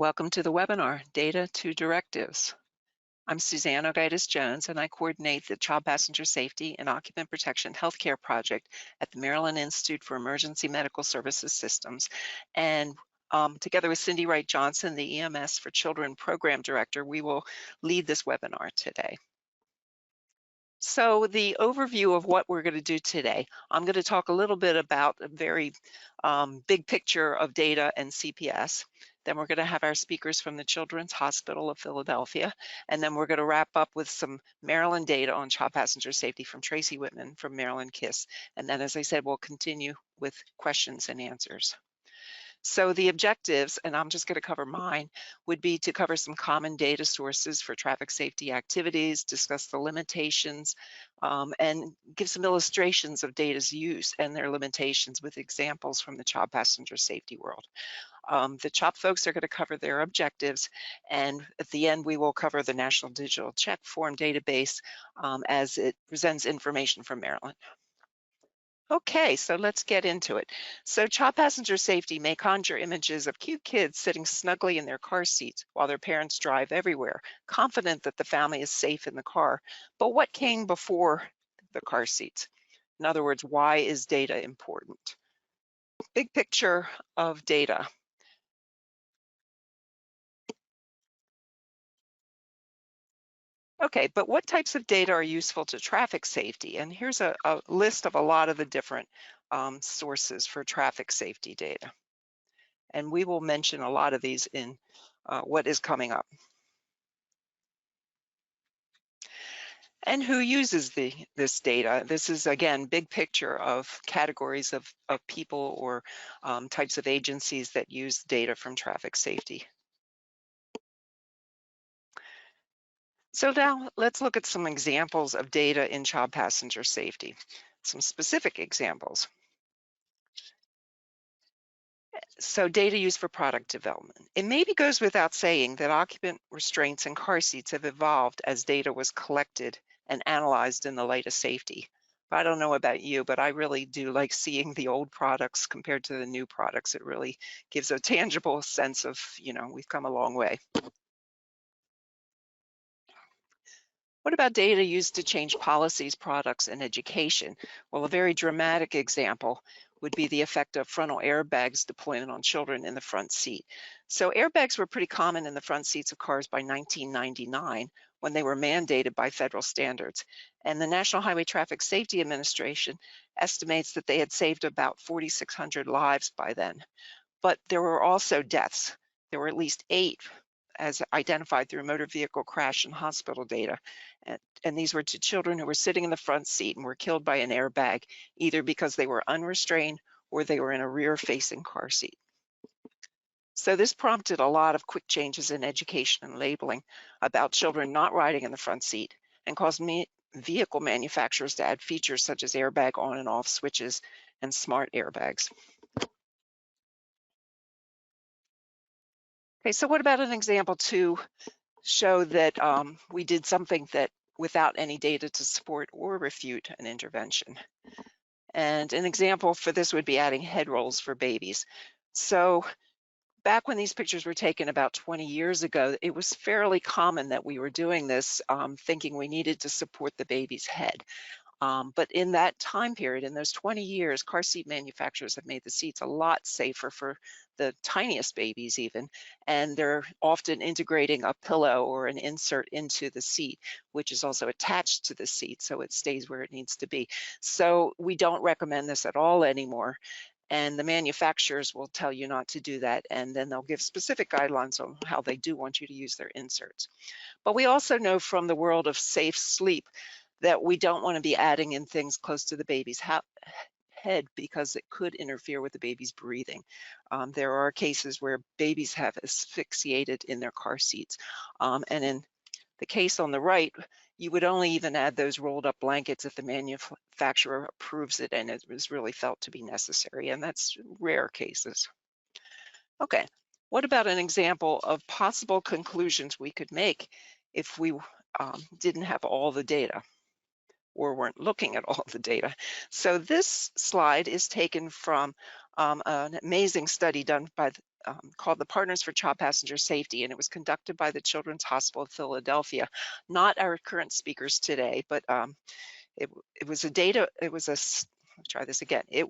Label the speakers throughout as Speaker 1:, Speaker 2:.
Speaker 1: Welcome to the webinar, Data to Directives. I'm Suzanne Ogaitis-Jones, and I coordinate the Child Passenger Safety and Occupant Protection Healthcare Project at the Maryland Institute for Emergency Medical Services Systems. And together with Cindy Wright-Johnson, the EMS for Children Program Director, we will lead this webinar today. So the overview of what we're going to do today, I'm going to talk a little bit about a very big picture of data and CPS. Then we're going to have our speakers from the Children's Hospital of Philadelphia. And then we're going to wrap up with some Maryland data on child passenger safety from Tracy Whitman from Maryland KISS. And then, as I said, we'll continue with questions and answers. So the objectives, and I'm just going to cover mine, would be to cover some common data sources for traffic safety activities, discuss the limitations, and give some illustrations of data's use and their limitations with examples from the child passenger safety world. The CHOP folks are going to cover their objectives, and at the end we will cover the National Digital Check Form database as it presents information from Maryland. Okay, so let's get into it. So child passenger safety may conjure images of cute kids sitting snugly in their car seats while their parents drive everywhere, confident that the family is safe in the car. But what came before the car seats? In other words, why is data important? Big picture of data. Okay, but what types of data are useful to traffic safety? And here's a list of a lot of the different sources for traffic safety data. And we will mention a lot of these in what is coming up. And who uses this data? This is, again, big picture of categories of people or types of agencies that use data from traffic safety. So now let's look at some examples of data in child passenger safety, some specific examples. So data used for product development. It maybe goes without saying that occupant restraints and car seats have evolved as data was collected and analyzed in the light of safety. I don't know about you, but I really do like seeing the old products compared to the new products. It really gives a tangible sense of, we've come a long way. What about data used to change policies, products, and education? Well, a very dramatic example would be the effect of frontal airbags deployment on children in the front seat. So airbags were pretty common in the front seats of cars by 1999 when they were mandated by federal standards. And the National Highway Traffic Safety Administration estimates that they had saved about 4,600 lives by then. But there were also deaths. There were at least 8 as identified through motor vehicle crash and hospital data. And these were to children who were sitting in the front seat and were killed by an airbag, either because they were unrestrained or they were in a rear-facing car seat. So this prompted a lot of quick changes in education and labeling about children not riding in the front seat and caused vehicle manufacturers to add features such as airbag on and off switches and smart airbags. Okay, so what about an example to show that we did something that without any data to support or refute an intervention? And an example for this would be adding head rolls for babies. So back when these pictures were taken about 20 years ago, it was fairly common that we were doing this thinking we needed to support the baby's head. But in that time period, in those 20 years, car seat manufacturers have made the seats a lot safer for the tiniest babies even, and they're often integrating a pillow or an insert into the seat, which is also attached to the seat so it stays where it needs to be. So we don't recommend this at all anymore. And the manufacturers will tell you not to do that, and then they'll give specific guidelines on how they do want you to use their inserts. But we also know from the world of safe sleep that we don't want to be adding in things close to the baby's head because it could interfere with the baby's breathing. There are cases where babies have asphyxiated in their car seats. And in the case on the right, you would only even add those rolled up blankets if the manufacturer approves it and it was really felt to be necessary, and that's rare cases. Okay, what about an example of possible conclusions we could make if we didn't have all the data or weren't looking at all the data? So this slide is taken from an amazing study done by called the Partners for Child Passenger Safety, and it was conducted by the Children's Hospital of Philadelphia, not our current speakers today, but it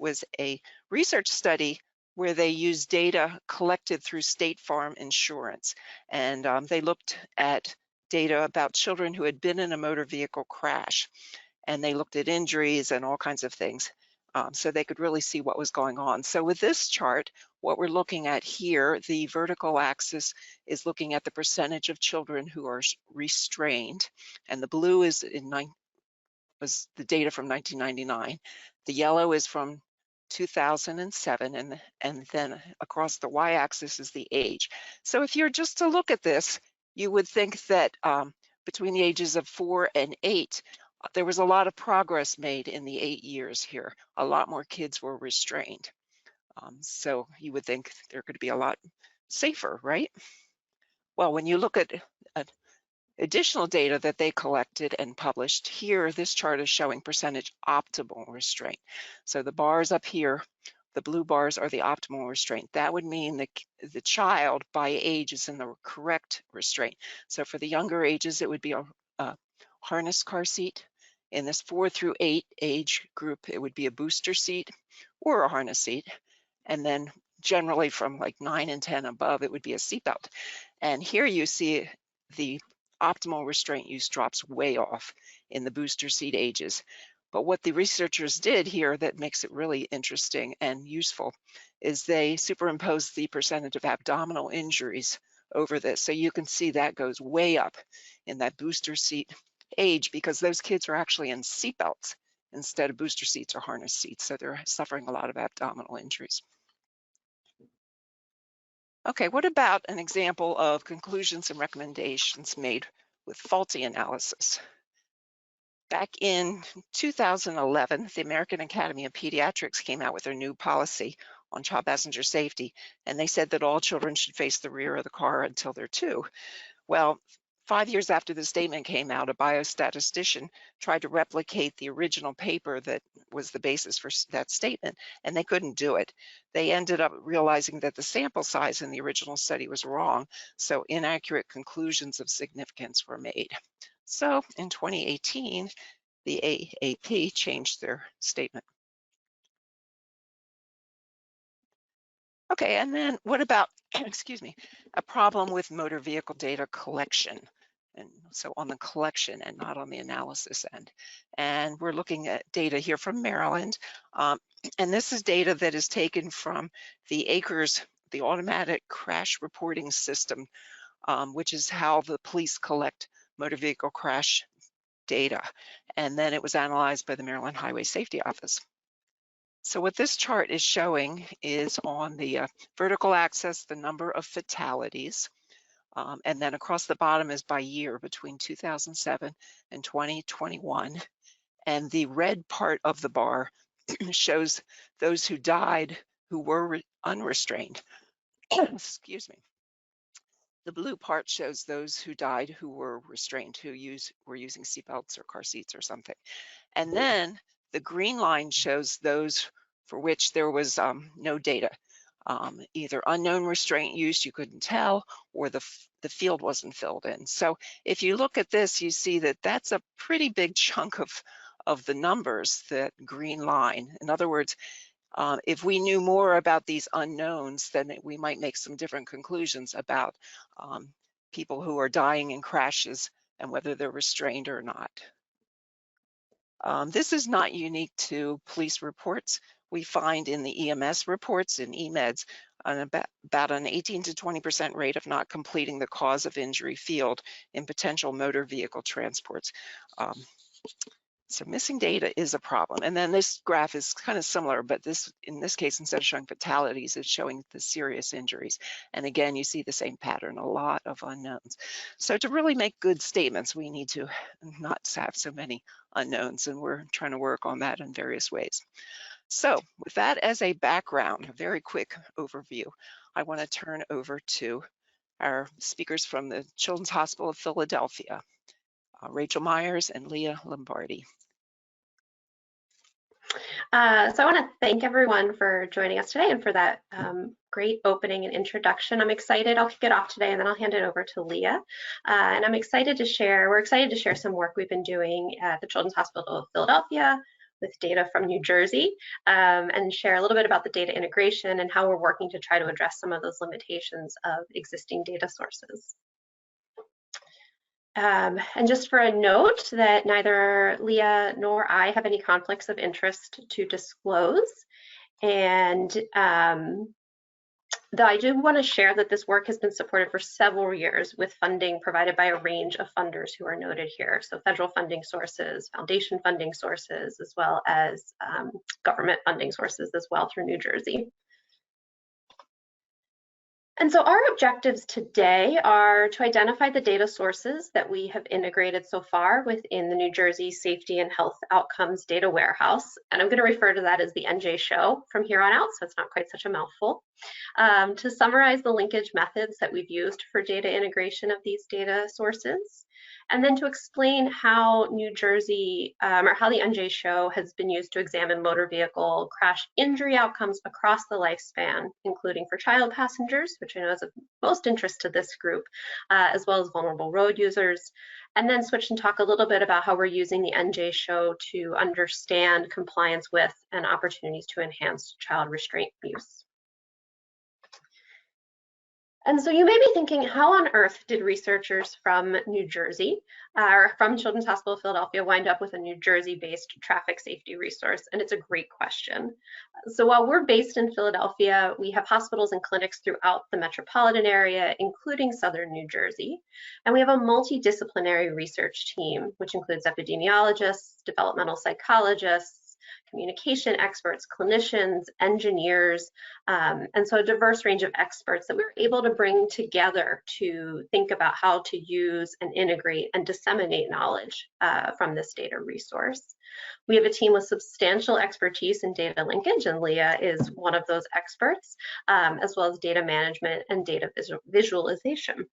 Speaker 1: was a research study where they used data collected through State Farm Insurance, and they looked at data about children who had been in a motor vehicle crash, and they looked at injuries and all kinds of things, so they could really see what was going on. So with this chart, what we're looking at here, the vertical axis is looking at the percentage of children who are restrained, and the blue is was the data from 1999. The yellow is from 2007, and then across the y-axis is the age. So if you're just to look at this, you would think that between the ages of 4 and 8, there was a lot of progress made in the 8 years here. A lot more kids were restrained. So you would think they're going to be a lot safer, right? Well, when you look at additional data that they collected and published, here this chart is showing percentage optimal restraint. So the bars up here, the blue bars are the optimal restraint. That would mean that the child by age is in the correct restraint. So for the younger ages, it would be a harness car seat. In this 4 through 8 age group, it would be a booster seat or a harness seat. And then generally from like 9 and 10 above, it would be a seatbelt. And here you see the optimal restraint use drops way off in the booster seat ages. But what the researchers did here that makes it really interesting and useful is they superimposed the percentage of abdominal injuries over this. So you can see that goes way up in that booster seat age because those kids are actually in seatbelts instead of booster seats or harness seats. So they're suffering a lot of abdominal injuries. Okay, what about an example of conclusions and recommendations made with faulty analysis? Back in 2011, the American Academy of Pediatrics came out with their new policy on child passenger safety, and they said that all children should face the rear of the car until they're 2. Well, 5 years after the statement came out, a biostatistician tried to replicate the original paper that was the basis for that statement, and they couldn't do it. They ended up realizing that the sample size in the original study was wrong, so inaccurate conclusions of significance were made. So in 2018, the AAP changed their statement. Okay, and then what about, excuse me, a problem with motor vehicle data collection? And so on the collection and not on the analysis end. And we're looking at data here from Maryland. And this is data that is taken from the ACRS, the Automatic Crash Reporting System, which is how the police collect motor vehicle crash data. And then it was analyzed by the Maryland Highway Safety Office. So what this chart is showing is on the vertical axis, the number of fatalities. And then across the bottom is by year between 2007 and 2021. And the red part of the bar shows those who died who were unrestrained. Excuse me. The blue part shows those who died who were restrained, who were using seatbelts or car seats or something. And then the green line shows those for which there was no data. Either unknown restraint use, you couldn't tell, or the field wasn't filled in. So if you look at this, you see that that's a pretty big chunk of the numbers, that green line. In other words, if we knew more about these unknowns, then we might make some different conclusions about people who are dying in crashes and whether they're restrained or not. This is not unique to police reports. We find in the EMS reports in EMEDS about an 18 to 20% rate of not completing the cause of injury field in potential motor vehicle transports. So missing data is a problem. And then this graph is kind of similar, but in this case, instead of showing fatalities, it's showing the serious injuries. And again, you see the same pattern, a lot of unknowns. So to really make good statements, we need to not have so many unknowns, and we're trying to work on that in various ways. So with that as a background, a very quick overview, I want to turn over to our speakers from the Children's Hospital of Philadelphia, Rachel Myers and Leah Lombardi.
Speaker 2: So I want to thank everyone for joining us today and for that great opening and introduction. I'm excited. I'll kick it off today and then I'll hand it over to Leah. And we're excited to share some work we've been doing at the Children's Hospital of Philadelphia with data from New Jersey, and share a little bit about the data integration and how we're working to try to address some of those limitations of existing data sources. And just for a note that neither Leah nor I have any conflicts of interest to disclose. And though I do want to share that this work has been supported for several years with funding provided by a range of funders who are noted here. So federal funding sources, foundation funding sources, as well as government funding sources as well through New Jersey. And so our objectives today are to identify the data sources that we have integrated so far within the New Jersey Safety and Health Outcomes Data Warehouse. And I'm going to refer to that as the NJ-SHO from here on out, so it's not quite such a mouthful. To summarize the linkage methods that we've used for data integration of these data sources, and then to explain how New Jersey, or how the NJ-SHO has been used to examine motor vehicle crash injury outcomes across the lifespan, including for child passengers, which I know is of most interest to this group, as well as vulnerable road users, and then switch and talk a little bit about how we're using the NJ-SHO to understand compliance with and opportunities to enhance child restraint use. And so you may be thinking, how on earth did researchers from New Jersey, or from Children's Hospital of Philadelphia, wind up with a New Jersey-based traffic safety resource? And it's a great question. So while we're based in Philadelphia, we have hospitals and clinics throughout the metropolitan area, including southern New Jersey. And we have a multidisciplinary research team, which includes epidemiologists, developmental psychologists, communication experts, clinicians, engineers, and so a diverse range of experts that we were able to bring together to think about how to use and integrate and disseminate knowledge from this data resource. We have a team with substantial expertise in data linkage, and Leah is one of those experts, as well as data management and data visualization.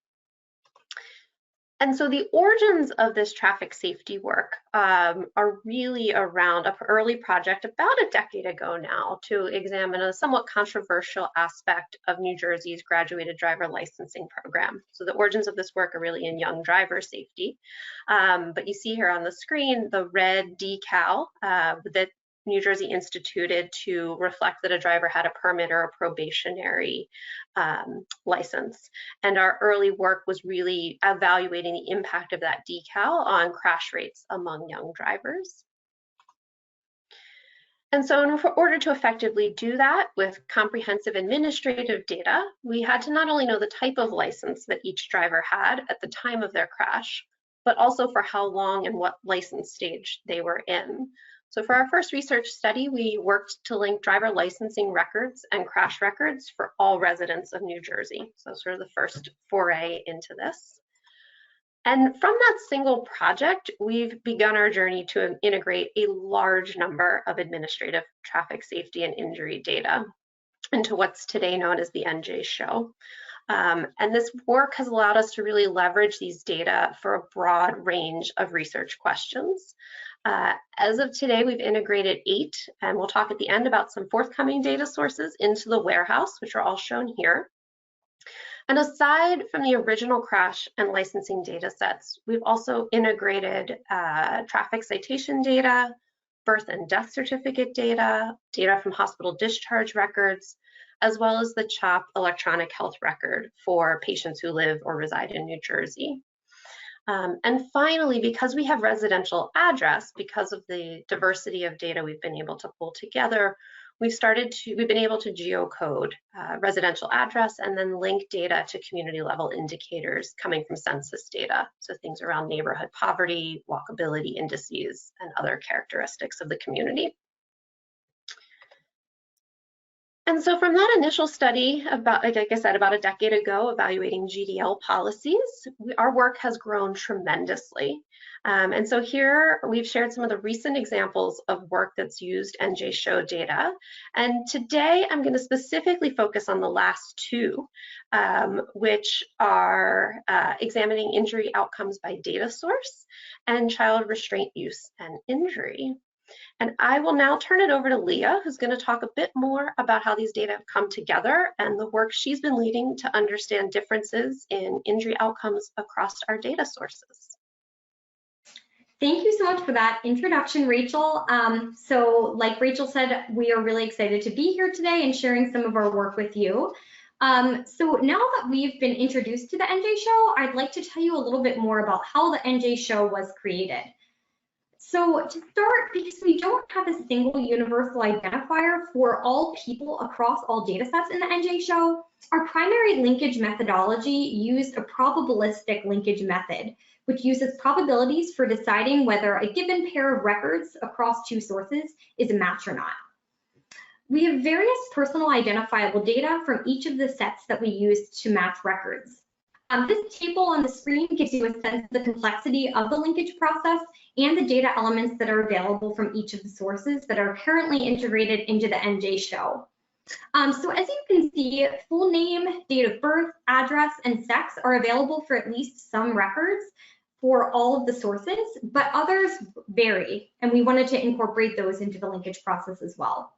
Speaker 2: And so the origins of this traffic safety work are really around an early project about a decade ago now to examine a somewhat controversial aspect of New Jersey's graduated driver licensing program. So the origins of this work are really in young driver safety. But you see here on the screen the red decal that New Jersey instituted to reflect that a driver had a permit or a probationary license. And our early work was really evaluating the impact of that decal on crash rates among young drivers. And so in order to effectively do that with comprehensive administrative data, we had to not only know the type of license that each driver had at the time of their crash, but also for how long and what license stage they were in. So for our first research study, we worked to link driver licensing records and crash records for all residents of New Jersey. So sort of the first foray into this. And from that single project, we've begun our journey to integrate a large number of administrative traffic safety and injury data into what's today known as the NJ-SHO. And this work has allowed us to really leverage these data for a broad range of research questions. As of today, we've integrated 8, and we'll talk at the end about some forthcoming data sources into the warehouse, which are all shown here. And aside from the original crash and licensing data sets, we've also integrated traffic citation data, birth and death certificate data, data from hospital discharge records, as well as the CHOP electronic health record for patients who live or reside in New Jersey. And finally, because we have residential address, because of the diversity of data we've been able to pull together, we've been able to geocode residential address and then link data to community level indicators coming from census data. So things around neighborhood poverty, walkability indices, and other characteristics of the community. And so from that initial study, like I said, about a decade ago, evaluating GDL policies, our work has grown tremendously. And so here we've shared some of the recent examples of work that's used NJ-SHO data. And today I'm going to specifically focus on the last 2, which are examining injury outcomes by data source and child restraint use and injury. And I will now turn it over to Leah, who's going to talk a bit more about how these data have come together and the work she's been leading to understand differences in injury outcomes across our data sources.
Speaker 3: Thank you so much for that introduction, Rachel. So like Rachel said, we are really excited to be here today and sharing some of our work with you. So now that we've been introduced to the NJ-SHO, I'd like to tell you a little bit more about how the NJ-SHO was created. So to start, because we don't have a single universal identifier for all people across all data sets in the NJ-SHO, our primary linkage methodology used a probabilistic linkage method, which uses probabilities for deciding whether a given pair of records across two sources is a match or not. We have various personal identifiable data from each of the sets that we use to match records. This table on the screen gives you a sense of the complexity of the linkage process and the data elements that are available from each of the sources that are currently integrated into the NJ-SHO. So as you can see, full name, date of birth, address, and sex are available for at least some records for all of the sources, but others vary, and we wanted to incorporate those into the linkage process as well.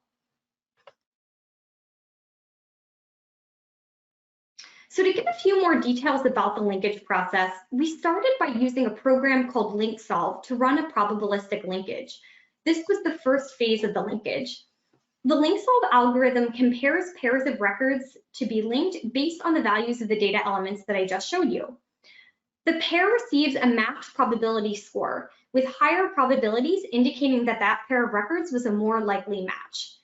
Speaker 3: So to give a few more details about the linkage process, we started by using a program called LinkSolve to run a probabilistic linkage. This was the first phase of the linkage. The LinkSolve algorithm compares pairs of records to be linked based on the values of the data elements that I just showed you. The pair receives a match probability score, with higher probabilities indicating that that pair of records was a more likely match.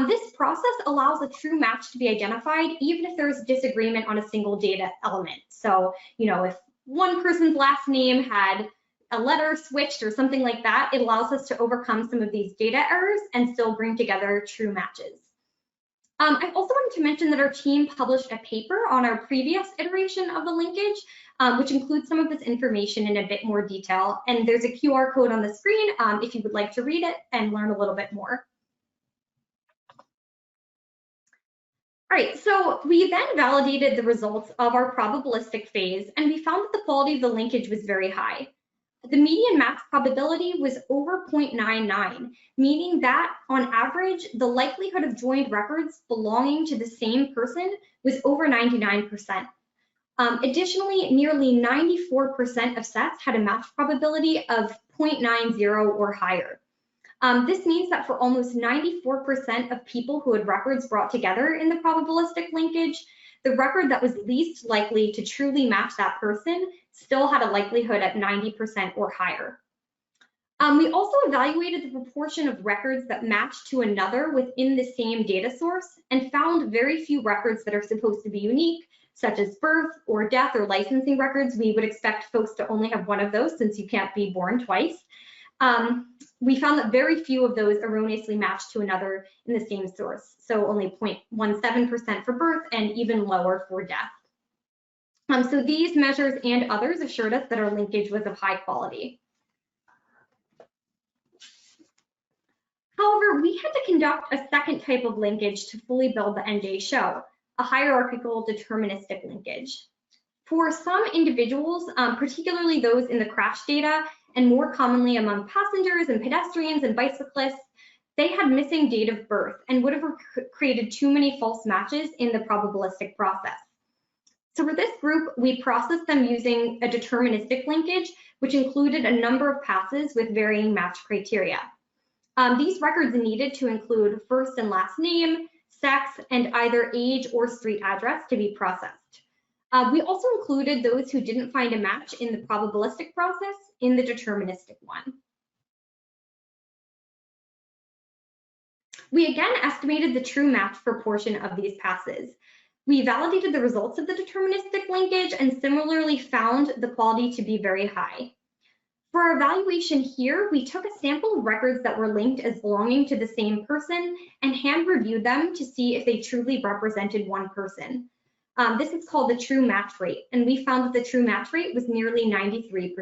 Speaker 3: This process allows a true match to be identified even if there's disagreement on a single data element. So, if one person's last name had a letter switched or something like that, it allows us to overcome some of these data errors and still bring together true matches. I also wanted to mention that our team published a paper on our previous iteration of the linkage, which includes some of this information in a bit more detail. And there's a QR code on the screen if you would like to read it and learn a little bit more. All right, so we then validated the results of our probabilistic phase, and we found that the quality of the linkage was very high. The median match probability was over 0.99, meaning that on average, the likelihood of joined records belonging to the same person was over 99%. Additionally, nearly 94% of sets had a match probability of 0.90 or higher. This means that for almost 94% of people who had records brought together in the probabilistic linkage, the record that was least likely to truly match that person still had a likelihood at 90% or higher. We also evaluated the proportion of records that matched to another within the same data source and found very few records that are supposed to be unique, such as birth or death or licensing records. We would expect folks to only have one of those since you can't be born twice. We found that very few of those erroneously matched to another in the same source, so only 0.17% for birth and even lower for death. So these measures and others assured us that our linkage was of high quality. However, we had to conduct a second type of linkage to fully build the NJ-SHO, a hierarchical deterministic linkage. For some individuals, particularly those in the crash data, and more commonly among passengers and pedestrians and bicyclists, they had missing date of birth and would have created too many false matches in the probabilistic process. So for this group, we processed them using a deterministic linkage, which included a number of passes with varying match criteria. These records needed to include first and last name, sex, and either age or street address to be processed. We also included those who didn't find a match in the probabilistic process in the deterministic one. We again estimated the true match proportion of these passes. We validated the results of the deterministic linkage and similarly found the quality to be very high. For our evaluation here, we took a sample of records that were linked as belonging to the same person and hand reviewed them to see if they truly represented one person. This is called the true match rate, and we found that the true match rate was nearly 93%.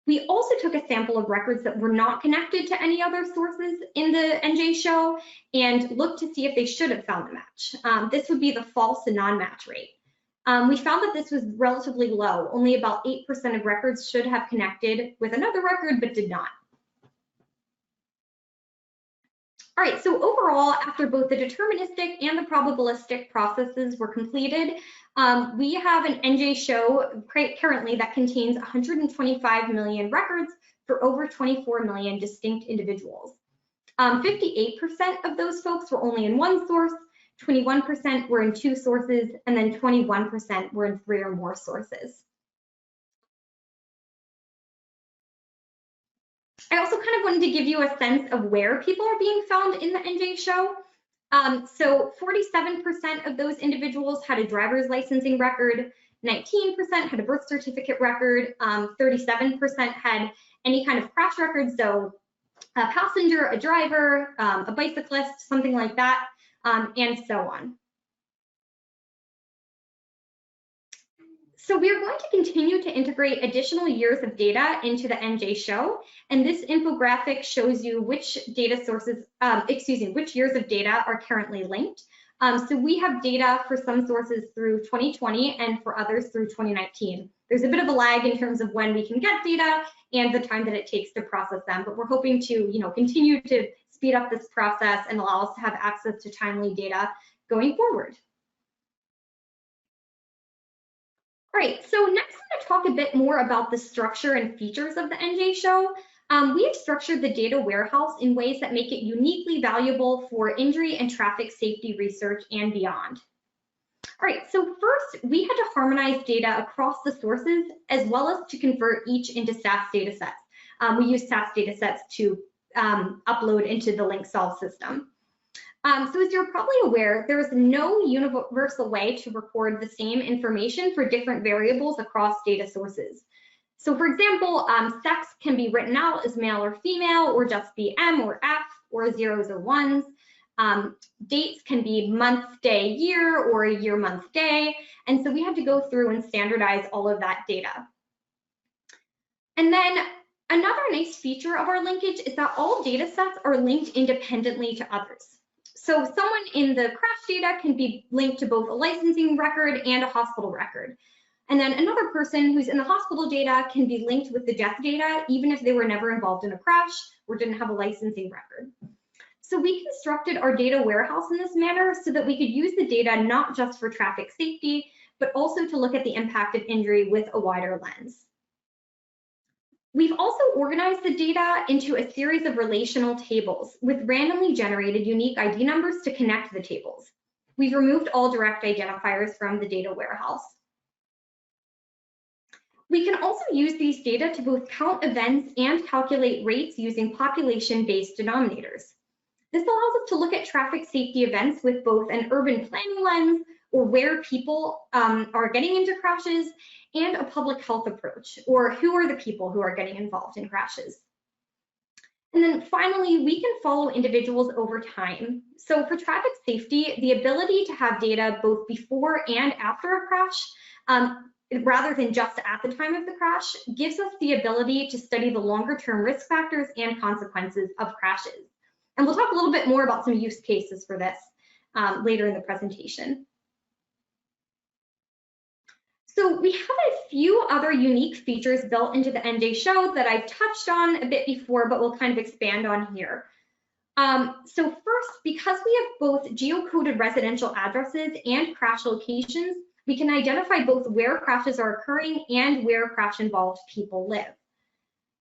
Speaker 3: We also took a sample of records that were not connected to any other sources in the NJ-SHO and looked to see if they should have found a match. This would be the false and non-match rate. We found that this was relatively low. Only about 8% of records should have connected with another record, but did not. All right, so overall, after both the deterministic and the probabilistic processes were completed, we have an NJ-SHO currently that contains 125 million records for over 24 million distinct individuals. 58% of those folks were only in one source, 21% were in two sources, and then 21% were in 3 or more sources. I also kind of wanted to give you a sense of where people are being found in the NJ-SHO. So 47% of those individuals had a driver's licensing record, 19% had a birth certificate record, 37% had any kind of crash record, so a passenger, a driver, a bicyclist, something like that, and so on. So we are going to continue to integrate additional years of data into the NJ-SHO, and this infographic shows you which data sources, which years of data are currently linked. So we have data for some sources through 2020 and for others through 2019. There's a bit of a lag in terms of when we can get data and the time that it takes to process them, but we're hoping to, continue to speed up this process and allow us to have access to timely data going forward. All right, so next I'm going to talk a bit more about the structure and features of the NJ-SHO. We have structured the data warehouse in ways that make it uniquely valuable for injury and traffic safety research and beyond. All right, so first we had to harmonize data across the sources as well as to convert each into SAS data sets. We use SAS data sets to upload into the LinkSolve system. So as you're probably aware, there is no universal way to record the same information for different variables across data sources. So for example, sex can be written out as male or female, or just be M or F, or zeros or ones. Dates can be month, day, year, or year, month, day. And so we had to go through and standardize all of that data. And then another nice feature of our linkage is that all data sets are linked independently to others. So someone in the crash data can be linked to both a licensing record and a hospital record. And then another person who's in the hospital data can be linked with the death data, even if they were never involved in a crash or didn't have a licensing record. So we constructed our data warehouse in this manner so that we could use the data not just for traffic safety, but also to look at the impact of injury with a wider lens. We've also organized the data into a series of relational tables with randomly generated unique ID numbers to connect the tables. We've removed all direct identifiers from the data warehouse. We can also use these data to both count events and calculate rates using population-based denominators. This allows us to look at traffic safety events with both an urban planning lens, or where people are getting into crashes, and a public health approach, or who are the people who are getting involved in crashes. And then finally, we can follow individuals over time. So for traffic safety, the ability to have data both before and after a crash, rather than just at the time of the crash, gives us the ability to study the longer-term risk factors and consequences of crashes. And we'll talk a little bit more about some use cases for this later in the presentation. So we have a few other unique features built into the NJ-SHO that I touched on a bit before, but we'll kind of expand on here. So first, because we have both geocoded residential addresses and crash locations, we can identify both where crashes are occurring and where crash-involved people live.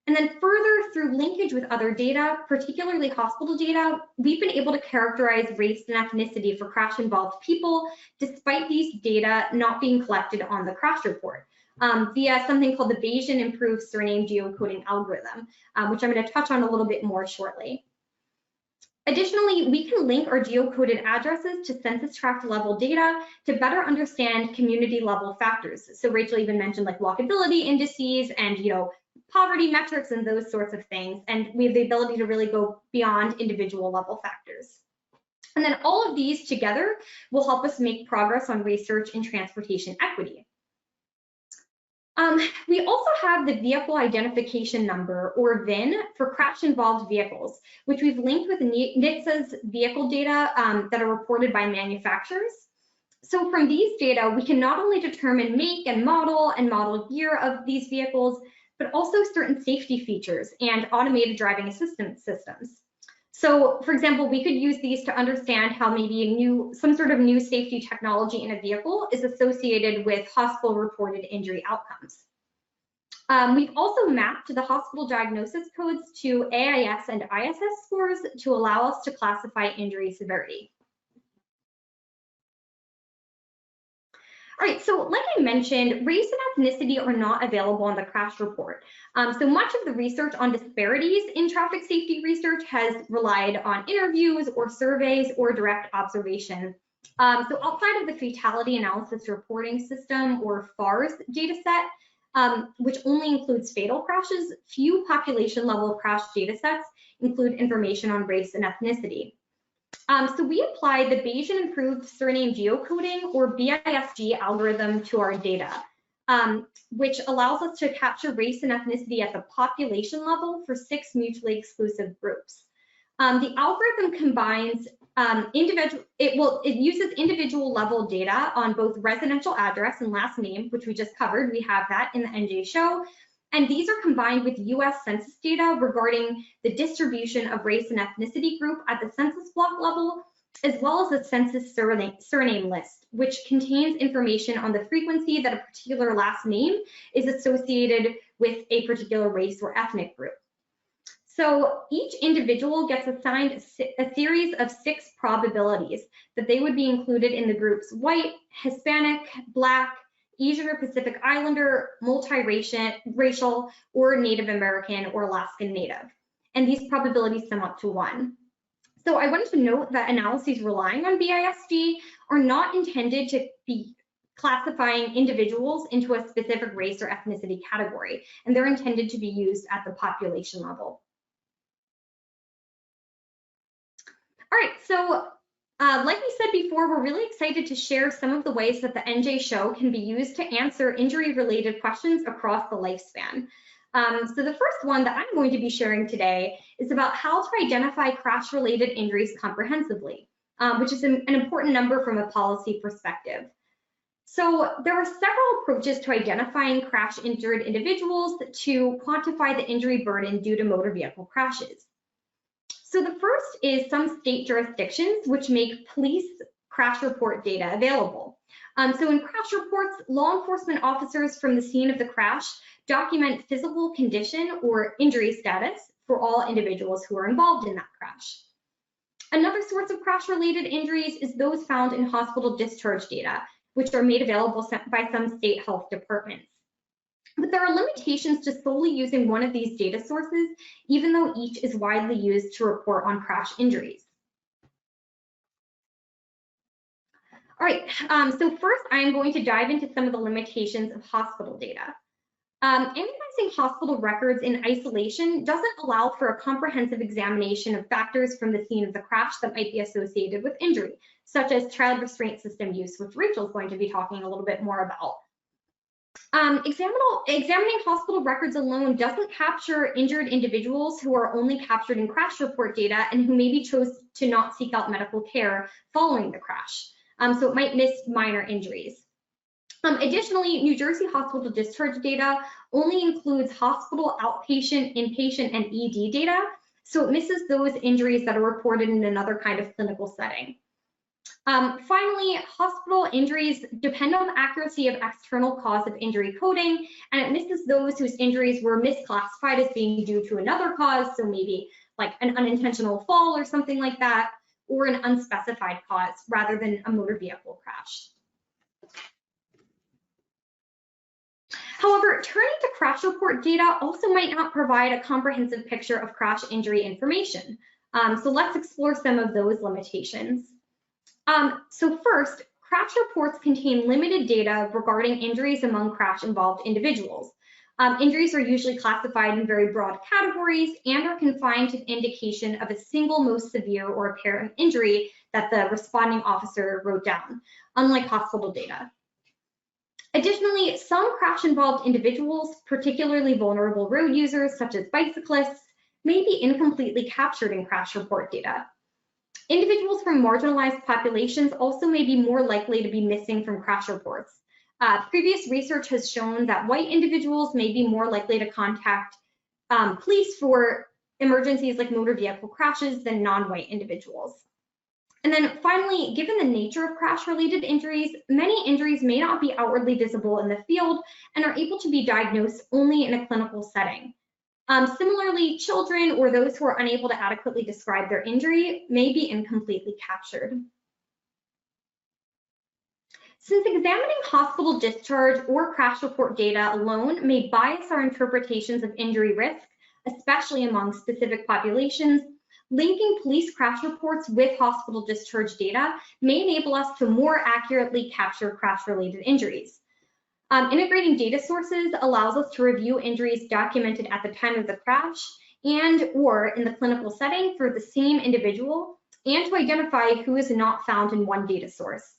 Speaker 3: And then further, through linkage with other data, particularly hospital data, we've been able to characterize race and ethnicity for crash-involved people, despite these data not being collected on the crash report, via something called the Bayesian Improved Surname Geocoding Algorithm, which I'm going to touch on a little bit more shortly. Additionally, we can link our geocoded addresses to census tract level data to better understand community level factors. So Rachel even mentioned like walkability indices and, poverty metrics and those sorts of things. And we have the ability to really go beyond individual level factors. And then all of these together will help us make progress on research in transportation equity. We also have the vehicle identification number, or VIN, for crash-involved vehicles, which we've linked with NHTSA's vehicle data that are reported by manufacturers. So from these data, we can not only determine make and model year of these vehicles, but also certain safety features and automated driving assistance systems. So, for example, we could use these to understand how maybe some sort of new safety technology in a vehicle is associated with hospital-reported injury outcomes. We've also mapped the hospital diagnosis codes to AIS and ISS scores to allow us to classify injury severity. All right, so like I mentioned, race and ethnicity are not available on the crash report. So much of the research on disparities in traffic safety research has relied on interviews or surveys or direct observation. So outside of the Fatality Analysis Reporting System, or FARS dataset, which only includes fatal crashes, few population-level crash datasets include information on race and ethnicity. So we applied the Bayesian Improved Surname Geocoding, or BISG algorithm, to our data, which allows us to capture race and ethnicity at the population level for 6 mutually exclusive groups. The algorithm combines it uses individual level data on both residential address and last name, which we just covered. We have that in the NJ-SHO. And these are combined with US Census data regarding the distribution of race and ethnicity group at the census block level, as well as the census surname list, which contains information on the frequency that a particular last name is associated with a particular race or ethnic group. So each individual gets assigned a series of 6 probabilities that they would be included in the groups white, Hispanic, Black, Asian or Pacific Islander, multiracial, or Native American or Alaskan Native. And these probabilities sum up to 1. So I wanted to note that analyses relying on BISG are not intended to be classifying individuals into a specific race or ethnicity category, and they're intended to be used at the population level. All right, so like we said before, we're really excited to share some of the ways that the NJ-SHO can be used to answer injury-related questions across the lifespan. So the first one that I'm going to be sharing today is about how to identify crash-related injuries comprehensively, which is an important number from a policy perspective. So there are several approaches to identifying crash-injured individuals to quantify the injury burden due to motor vehicle crashes. So the first is some state jurisdictions which make police crash report data available. So in crash reports, law enforcement officers from the scene of the crash document physical condition or injury status for all individuals who are involved in that crash. Another source of crash-related injuries is those found in hospital discharge data, which are made available by some state health departments. But there are limitations to solely using one of these data sources, even though each is widely used to report on crash injuries. All right, so first I'm going to dive into some of the limitations of hospital data. Analyzing hospital records in isolation doesn't allow for a comprehensive examination of factors from the scene of the crash that might be associated with injury, such as child restraint system use, which Rachel's going to be talking a little bit more about. Examining hospital records alone doesn't capture injured individuals who are only captured in crash report data and who maybe chose to not seek out medical care following the crash. So it might miss minor injuries. Additionally, New Jersey hospital discharge data only includes hospital outpatient, inpatient, and ED data, so it misses those injuries that are reported in another kind of clinical setting. Finally, hospital injuries depend on the accuracy of external cause of injury coding, and it misses those whose injuries were misclassified as being due to another cause, so maybe like an unintentional fall or something like that, or an unspecified cause rather than a motor vehicle crash. However, turning to crash report data also might not provide a comprehensive picture of crash injury information. So let's explore some of those limitations. So first, crash reports contain limited data regarding injuries among crash-involved individuals. Injuries are usually classified in very broad categories and are confined to the indication of a single most severe or apparent injury that the responding officer wrote down, unlike hospital data. Additionally, some crash-involved individuals, particularly vulnerable road users such as bicyclists, may be incompletely captured in crash report data. Individuals from marginalized populations also may be more likely to be missing from crash reports. Previous research has shown that white individuals may be more likely to contact police for emergencies like motor vehicle crashes than non-white individuals. And then finally, given the nature of crash-related injuries, many injuries may not be outwardly visible in the field and are able to be diagnosed only in a clinical setting. Similarly, children or those who are unable to adequately describe their injury may be incompletely captured. Since examining hospital discharge or crash report data alone may bias our interpretations of injury risk, especially among specific populations, linking police crash reports with hospital discharge data may enable us to more accurately capture crash-related injuries. Integrating data sources allows us to review injuries documented at the time of the crash and or in the clinical setting for the same individual, and to identify who is not found in one data source.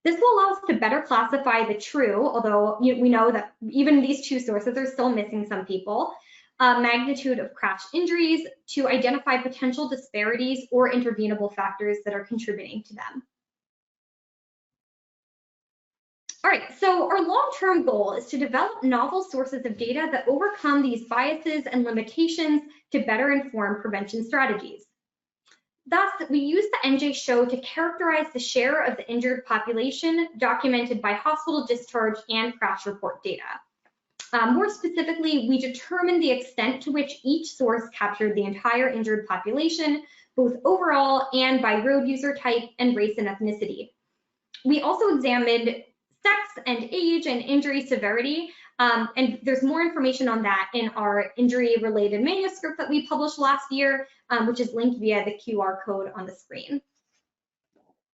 Speaker 3: This will allow us to better classify the true, although we know that even these two sources are still missing some people, magnitude of crash injuries to identify potential disparities or intervenable factors that are contributing to them. All right, so our long-term goal is to develop novel sources of data that overcome these biases and limitations to better inform prevention strategies. Thus, we use the NJ-SHO to characterize the share of the injured population documented by hospital discharge and crash report data. More specifically, we determine the extent to which each source captured the entire injured population, both overall and by road user type and race and ethnicity. We also examined sex and age and injury severity, and there's more information on that in our injury-related manuscript that we published last year, which is linked via the QR code on the screen.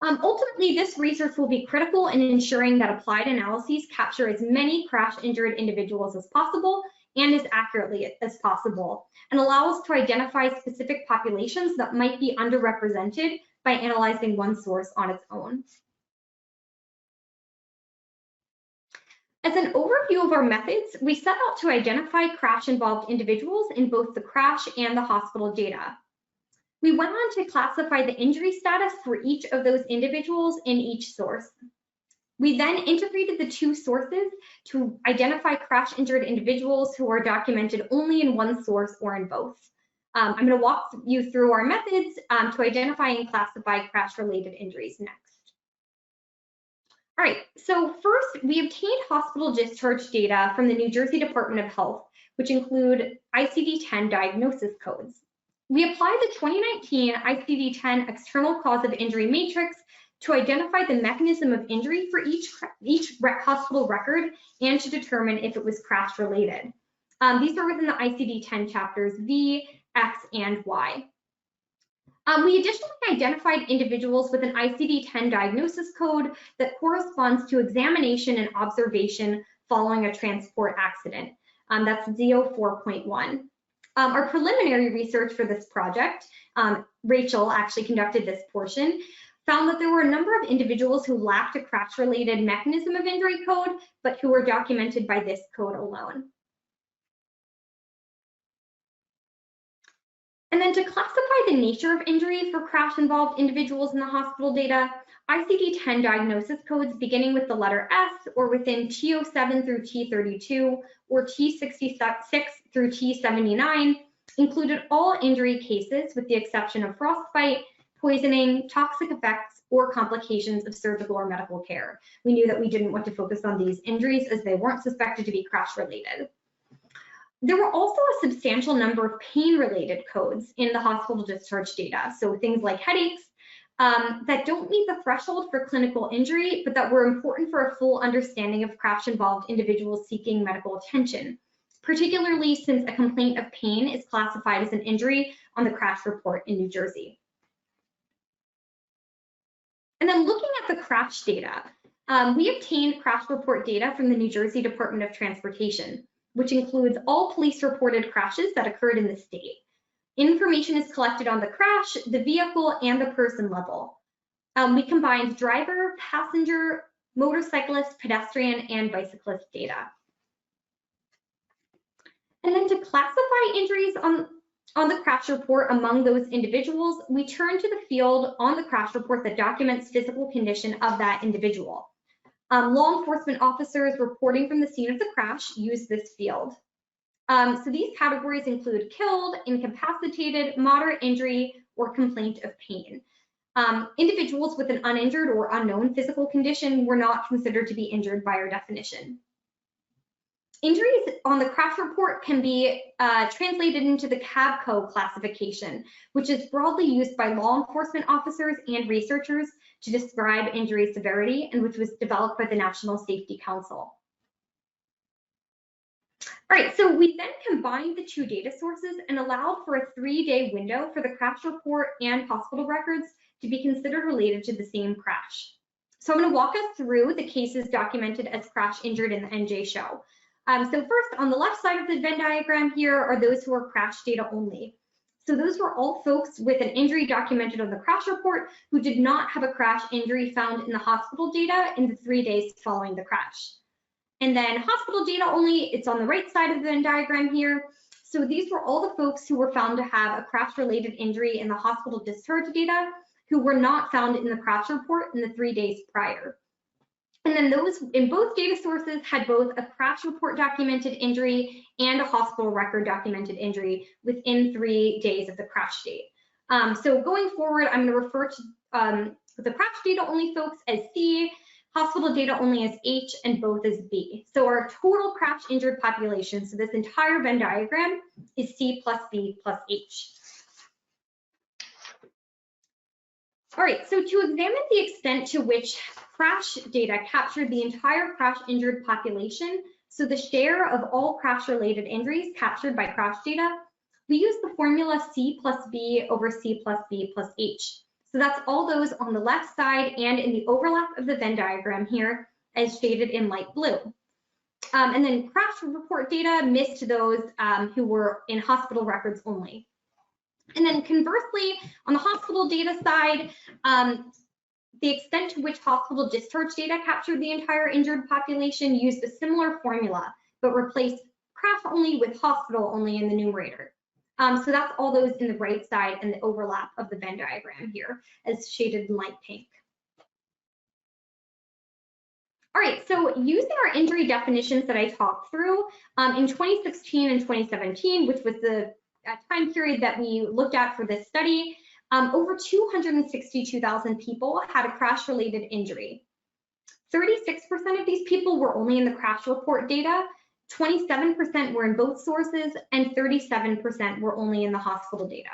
Speaker 3: Ultimately, this research will be critical in ensuring that applied analyses capture as many crash-injured individuals as possible and as accurately as possible, and allow us to identify specific populations that might be underrepresented by analyzing one source on its own. As an overview of our methods, we set out to identify crash-involved individuals in both the crash and the hospital data. We went on to classify the injury status for each of those individuals in each source. We then integrated the two sources to identify crash-injured individuals who are documented only in one source or in both. I'm going to walk you through our methods to identify and classify crash-related injuries next. All right, so first, we obtained hospital discharge data from the New Jersey Department of Health, which include ICD-10 diagnosis codes. We applied the 2019 ICD-10 external cause of injury matrix to identify the mechanism of injury for each hospital record and to determine if it was crash related. These are within the ICD-10 chapters V, X, and Y. We additionally identified individuals with an ICD-10 diagnosis code that corresponds to examination and observation following a transport accident. That's Z04.1. Our preliminary research for this project, Rachel actually conducted this portion, found that there were a number of individuals who lacked a crash-related mechanism of injury code, but who were documented by this code alone. And then to classify the nature of injury for crash-involved individuals in the hospital data, ICD-10 diagnosis codes beginning with the letter S or within T07 through T32 or T66 through T79 included all injury cases with the exception of frostbite, poisoning, toxic effects, or complications of surgical or medical care. We knew that we didn't want to focus on these injuries as they weren't suspected to be crash-related. There were also a substantial number of pain-related codes in the hospital discharge data, so things like headaches that don't meet the threshold for clinical injury, but that were important for a full understanding of crash-involved individuals seeking medical attention, particularly since a complaint of pain is classified as an injury on the crash report in New Jersey. And then looking at the crash data, we obtained crash report data from the New Jersey Department of Transportation, which includes all police-reported crashes that occurred in the state. Information is collected on the crash, the vehicle, and the person level. We combined driver, passenger, motorcyclist, pedestrian, and bicyclist data. And then to classify injuries on the crash report among those individuals, we turn to the field on the crash report that documents physical condition of that individual. Law enforcement officers reporting from the scene of the crash use this field. So these categories include killed, incapacitated, moderate injury, or complaint of pain. Individuals with an uninjured or unknown physical condition were not considered to be injured by our definition. Injuries on the crash report can be translated into the CABCO classification, which is broadly used by law enforcement officers and researchers to describe injury severity, and which was developed by the National Safety Council. All right, so we then combined the two data sources and allowed for a 3-day window for the crash report and hospital records to be considered related to the same crash. So I'm going to walk us through the cases documented as crash injured in the NJ-SHO. So first, on the left side of the Venn diagram here are those who are crash data only. So those were all folks with an injury documented on the crash report who did not have a crash injury found in the hospital data in the 3 days following the crash. And then hospital data only, it's on the right side of the Venn diagram here. So these were all the folks who were found to have a crash-related injury in the hospital discharge data who were not found in the crash report in the 3 days prior. And then those in both data sources had both a crash report documented injury and a hospital record documented injury within 3 days of the crash date. So going forward, I'm going to refer to the crash data only folks as C, hospital data only as H, and both as B. So our total crash injured population, so this entire Venn diagram, is C plus B plus H. All right, so to examine the extent to which crash data captured the entire crash injured population, so the share of all crash related injuries captured by crash data, we use the formula C plus B over C plus B plus H. So that's all those on the left side and in the overlap of the Venn diagram here as shaded in light blue. And then crash report data missed those who were in hospital records only. And then conversely, on the hospital data side, the extent to which hospital discharge data captured the entire injured population used a similar formula, but replaced crash only with hospital only in the numerator. So that's all those in the right side and the overlap of the Venn diagram here as shaded in light pink. All right, so using our injury definitions that I talked through in 2016 and 2017, which was the time period that we looked at for this study, over 262,000 people had a crash-related injury. 36% of these people were only in the crash report data, 27% were in both sources, and 37% were only in the hospital data.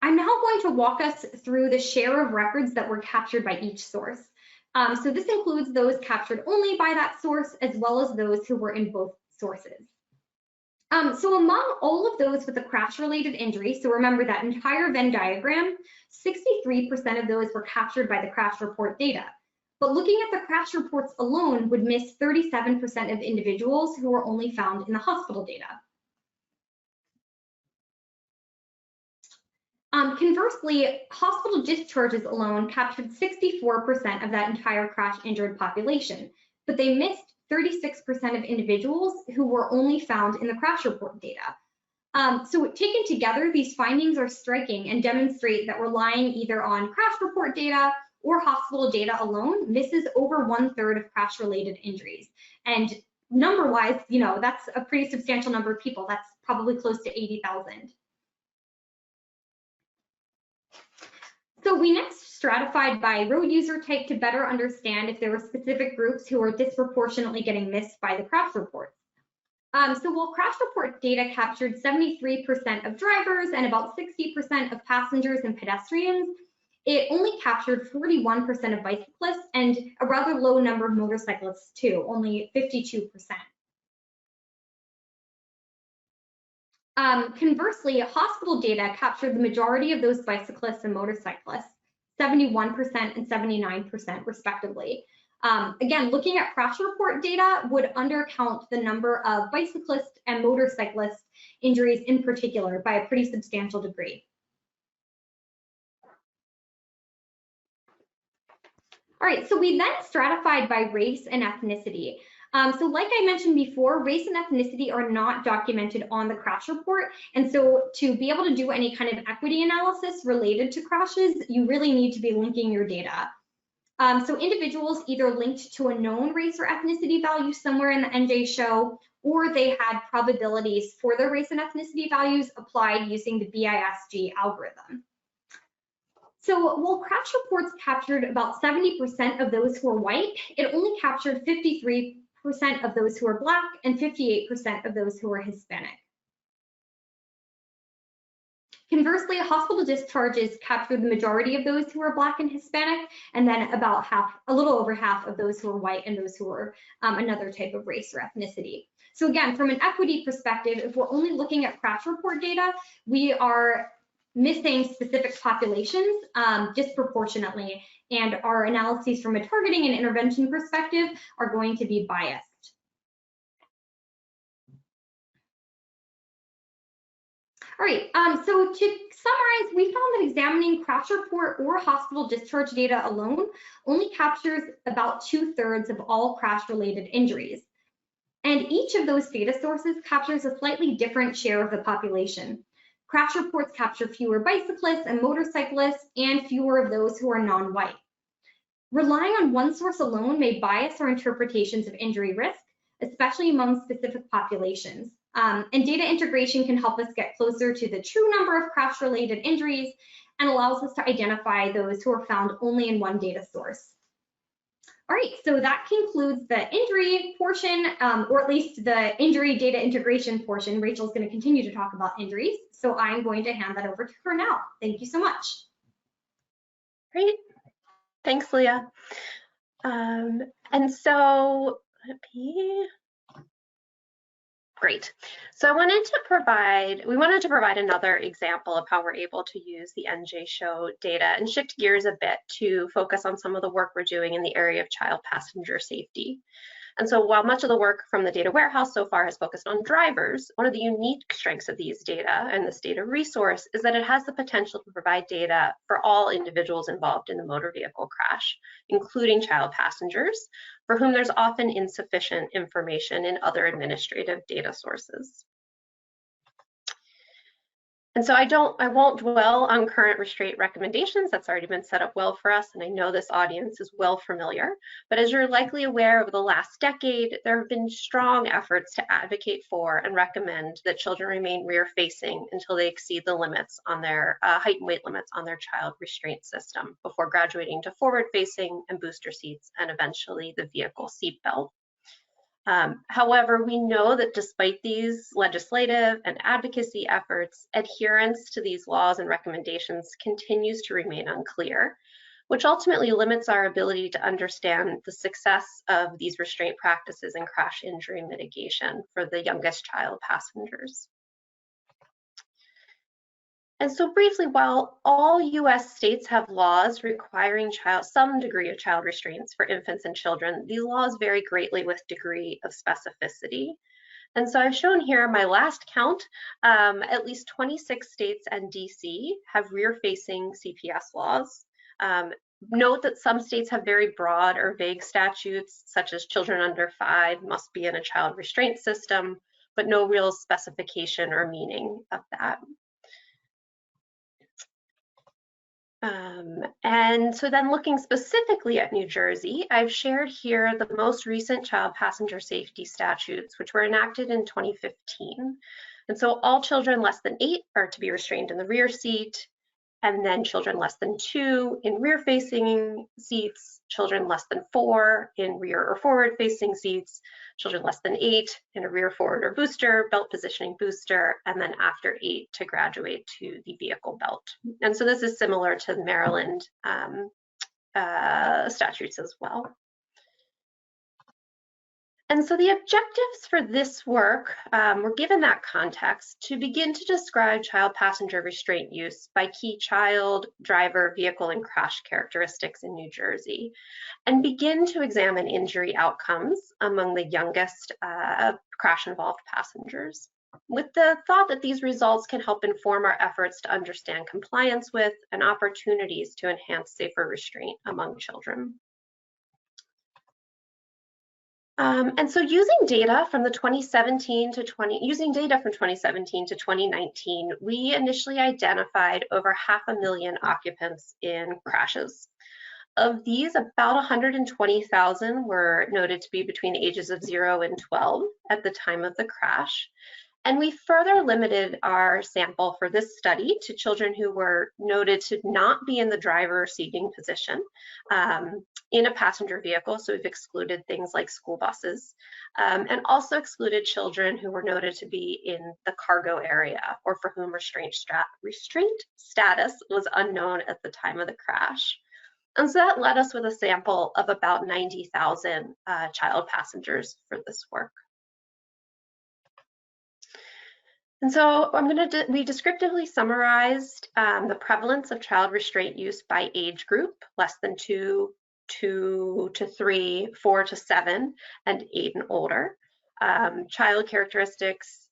Speaker 3: I'm now going to walk us through the share of records that were captured by each source. So this includes those captured only by that source, as well as those who were in both sources. So among all of those with a crash-related injury, so remember that entire Venn diagram, 63% of those were captured by the crash report data. But looking at the crash reports alone would miss 37% of individuals who were only found in the hospital data. Conversely, hospital discharges alone captured 64% of that entire crash injured population, but they missed 36% of individuals who were only found in the crash report data. So taken together, these findings are striking and demonstrate that relying either on crash report data or hospital data alone misses over 1/3 of crash-related injuries. And number-wise, you know, that's a pretty substantial number of people. That's probably close to 80,000. So we next stratified by road user type to better understand if there were specific groups who were disproportionately getting missed by the crash reports. So while crash report data captured 73% of drivers and about 60% of passengers and pedestrians, it only captured 41% of bicyclists and a rather low number of motorcyclists too, only 52%. Conversely, hospital data captured the majority of those bicyclists and motorcyclists, 71% and 79% respectively. Again, looking at crash report data would undercount the number of bicyclist and motorcyclist injuries in particular by a pretty substantial degree. All right, so we then stratified by race and ethnicity. So like I mentioned before, race and ethnicity are not documented on the crash report. And so to be able to do any kind of equity analysis related to crashes, you really need to be linking your data. So individuals either linked to a known race or ethnicity value somewhere in the NJ-SHO, or they had probabilities for their race and ethnicity values applied using the BISG algorithm. So while crash reports captured about 70% of those who were white, it only captured 53% of those who were Black and 58% of those who were Hispanic. Conversely, hospital discharges captured the majority of those who were Black and Hispanic, and then about half, a little over half of those who were white and those who were another type of race or ethnicity. So again, from an equity perspective, if we're only looking at crash report data, we are missing specific populations disproportionately, and our analyses from a targeting and intervention perspective are going to be biased. All right, so to summarize, we found that examining crash report or hospital discharge data alone only captures about 2/3 of all crash-related injuries. And each of those data sources captures a slightly different share of the population. Crash reports capture fewer bicyclists and motorcyclists and fewer of those who are non-white. Relying on one source alone may bias our interpretations of injury risk, especially among specific populations. And data integration can help us get closer to the true number of crash-related injuries and allows us to identify those who are found only in one data source. All right, so that concludes the injury portion, or at least the injury data integration portion. Rachel's going to continue to talk about injuries, so I'm going to hand that over to her now. Thank you so much.
Speaker 2: Great, thanks, Leah. And so, great. So we wanted to provide another example of how we're able to use the NJ-SHO data and shift gears a bit to focus on some of the work we're doing in the area of child passenger safety. And so while much of the work from the data warehouse so far has focused on drivers, one of the unique strengths of these data and this data resource is that it has the potential to provide data for all individuals involved in the motor vehicle crash, including child passengers, for whom there's often insufficient information in other administrative data sources. And so I won't dwell on current restraint recommendations. That's already been set up well for us, and I know this audience is well familiar. But as you're likely aware, over the last decade, there have been strong efforts to advocate for and recommend that children remain rear-facing until they exceed the limits on their height and weight limits on their child restraint system before graduating to forward-facing and booster seats and eventually the vehicle seatbelt. However, we know that despite these legislative and advocacy efforts, adherence to these laws and recommendations continues to remain unclear, which ultimately limits our ability to understand the success of these restraint practices and crash injury mitigation for the youngest child passengers. And so briefly, while all US states have laws requiring some degree of child restraints for infants and children, these laws vary greatly with degree of specificity. And so I've shown here my last count, at least 26 states and DC have rear-facing CPS laws. Note that some states have very broad or vague statutes, such as children under 5 must be in a child restraint system, but no real specification or meaning of that. And so then looking specifically at New Jersey, I've shared here the most recent child passenger safety statutes, which were enacted in 2015. And so all children less than 8 are to be restrained in the rear seat, and then children less than 2 in rear-facing seats, children less than 4 in rear or forward-facing seats, children less than 8 in a rear, forward, or booster, belt positioning booster, and then after 8 to graduate to the vehicle belt. And so this is similar to the Maryland statutes as well. And so the objectives for this work were given that context to begin to describe child passenger restraint use by key child, driver, vehicle, and crash characteristics in New Jersey, and begin to examine injury outcomes among the youngest crash-involved passengers, with the thought that these results can help inform our efforts to understand compliance with and opportunities to enhance safer restraint among children. And so using data from 2017 to 2019, we initially identified over 500,000 occupants in crashes. Of these, about 120,000 were noted to be between the ages of 0 and 12 at the time of the crash. And we further limited our sample for this study to children who were noted to not be in the driver's seating position in a passenger vehicle. So we've excluded things like school buses, and also excluded children who were noted to be in the cargo area or for whom restraint status was unknown at the time of the crash. And so that led us with a sample of about 90,000 child passengers for this work. And so we descriptively summarized the prevalence of child restraint use by age group, less than 2 to 3, 4 to 7, and 8 and older. Child characteristics,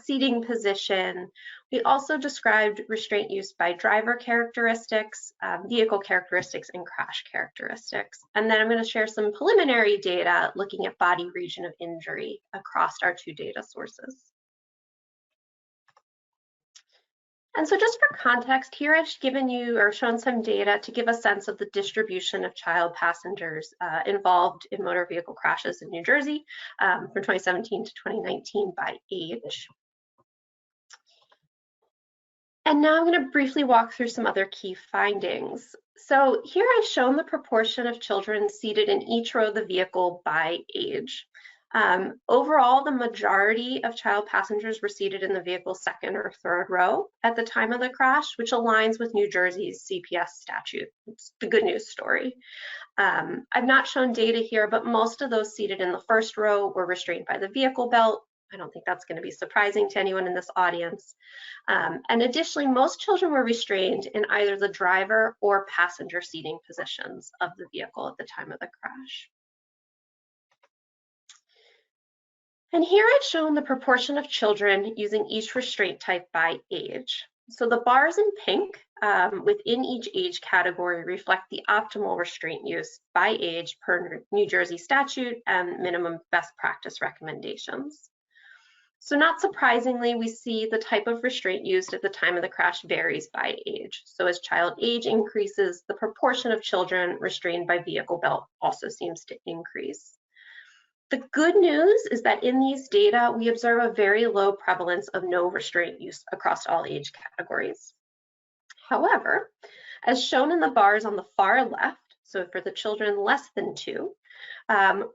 Speaker 2: seating position. We also described restraint use by driver characteristics, vehicle characteristics, and crash characteristics. And then I'm going to share some preliminary data looking at body region of injury across our 2 data sources. And so just for context, here I've given you or shown some data to give a sense of the distribution of child passengers involved in motor vehicle crashes in New Jersey from 2017 to 2019 by age. And now I'm going to briefly walk through some other key findings. So here I've shown the proportion of children seated in each row of the vehicle by age. Overall, the majority of child passengers were seated in the vehicle's second or third row at the time of the crash, which aligns with New Jersey's CPS statute. It's the good news story. I've not shown data here, but most of those seated in the first row were restrained by the vehicle belt. I don't think that's going to be surprising to anyone in this audience. And additionally, most children were restrained in either the driver or passenger seating positions of the vehicle at the time of the crash. And here I've shown the proportion of children using each restraint type by age. So the bars in pink within each age category reflect the optimal restraint use by age per New Jersey statute and minimum best practice recommendations. So not surprisingly, we see the type of restraint used at the time of the crash varies by age. So as child age increases, the proportion of children restrained by vehicle belt also seems to increase. The good news is that in these data, we observe a very low prevalence of no restraint use across all age categories. However, as shown in the bars on the far left, so for the children less than 2,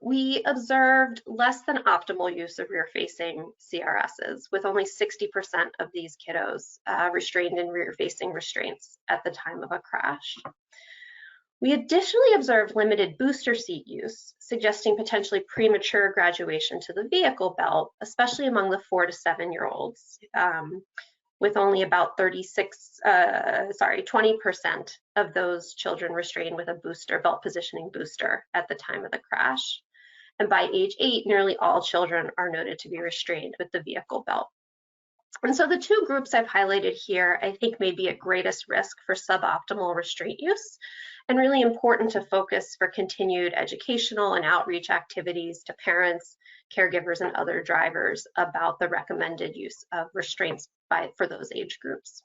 Speaker 2: we observed less than optimal use of rear-facing CRSs, with only 60% of these kiddos restrained in rear-facing restraints at the time of a crash. We additionally observed limited booster seat use, suggesting potentially premature graduation to the vehicle belt, especially among the 4 to 7-year-olds, with only about 20% of those children restrained with a booster, belt positioning booster at the time of the crash. And by age 8, nearly all children are noted to be restrained with the vehicle belt. And so the 2 groups I've highlighted here, I think may be at greatest risk for suboptimal restraint use, and really important to focus for continued educational and outreach activities to parents, caregivers, and other drivers about the recommended use of restraints for those age groups.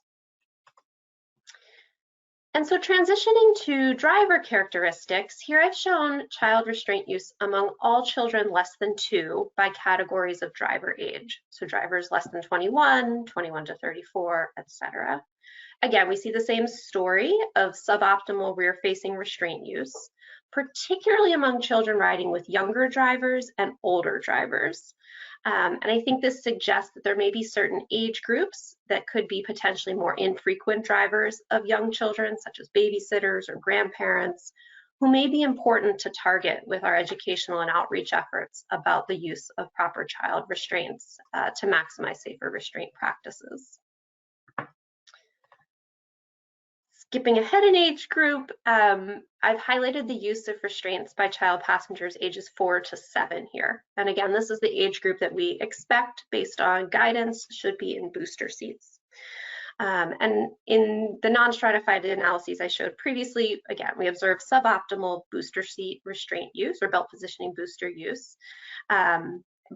Speaker 2: And so transitioning to driver characteristics, here I've shown child restraint use among all children less than 2 by categories of driver age. So drivers less than 21, 21 to 34, etc. Again, we see the same story of suboptimal rear-facing restraint use, particularly among children riding with younger drivers and older drivers. And I think this suggests that there may be certain age groups that could be potentially more infrequent drivers of young children, such as babysitters or grandparents, who may be important to target with our educational and outreach efforts about the use of proper child restraints to maximize safer restraint practices. Skipping ahead in age group, I've highlighted the use of restraints by child passengers ages 4 to 7 here. And again, this is the age group that we expect based on guidance should be in booster seats. And in the non-stratified analyses I showed previously, again, we observed suboptimal booster seat restraint use or belt positioning booster use.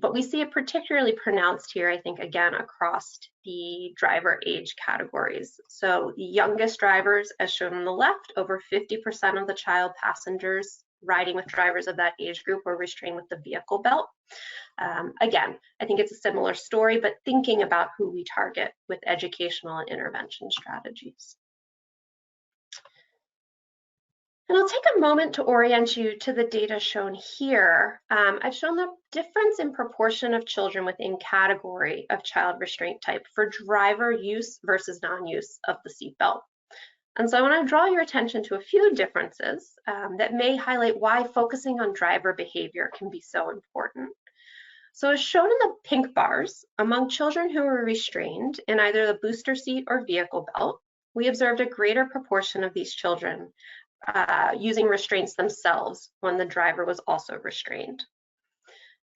Speaker 2: But we see it particularly pronounced here, I think, again, across the driver age categories. So the youngest drivers, as shown on the left, over 50% of the child passengers riding with drivers of that age group were restrained with the vehicle belt. Again, I think it's a similar story, but thinking about who we target with educational and intervention strategies. And I'll take a moment to orient you to the data shown here. I've shown the difference in proportion of children within category of child restraint type for driver use versus non-use of the seatbelt. And so I want to draw your attention to a few differences that may highlight why focusing on driver behavior can be so important. So as shown in the pink bars, among children who were restrained in either the booster seat or vehicle belt, we observed a greater proportion of these children using restraints themselves when the driver was also restrained.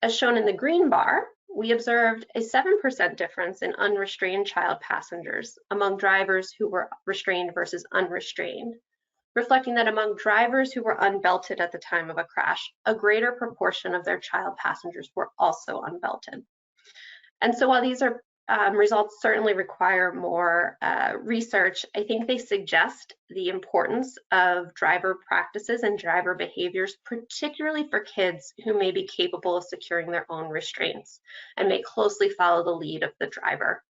Speaker 2: As shown in the green bar, we observed a 7% difference in unrestrained child passengers among drivers who were restrained versus unrestrained, reflecting that among drivers who were unbelted at the time of a crash, a greater proportion of their child passengers were also unbelted. And so while these are results certainly require more research, I think they suggest the importance of driver practices and driver behaviors, particularly for kids who may be capable of securing their own restraints and may closely follow the lead of the driver.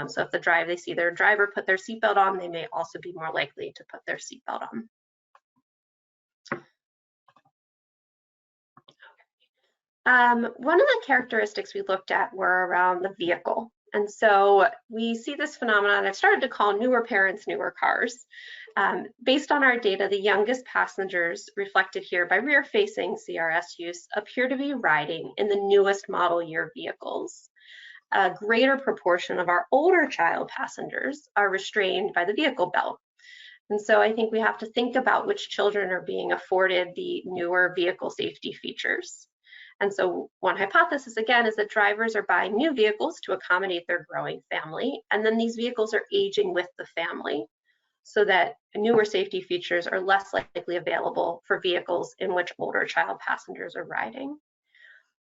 Speaker 2: So if they see their driver put their seatbelt on, they may also be more likely to put their seatbelt on. One of the characteristics we looked at were around the vehicle. And so we see this phenomenon I've started to call newer parents, newer cars. Based on our data, the youngest passengers reflected here by rear-facing CRS use appear to be riding in the newest model year vehicles. A greater proportion of our older child passengers are restrained by the vehicle belt. And so I think we have to think about which children are being afforded the newer vehicle safety features. And so one hypothesis, again, is that drivers are buying new vehicles to accommodate their growing family, and then these vehicles are aging with the family, so that newer safety features are less likely available for vehicles in which older child passengers are riding.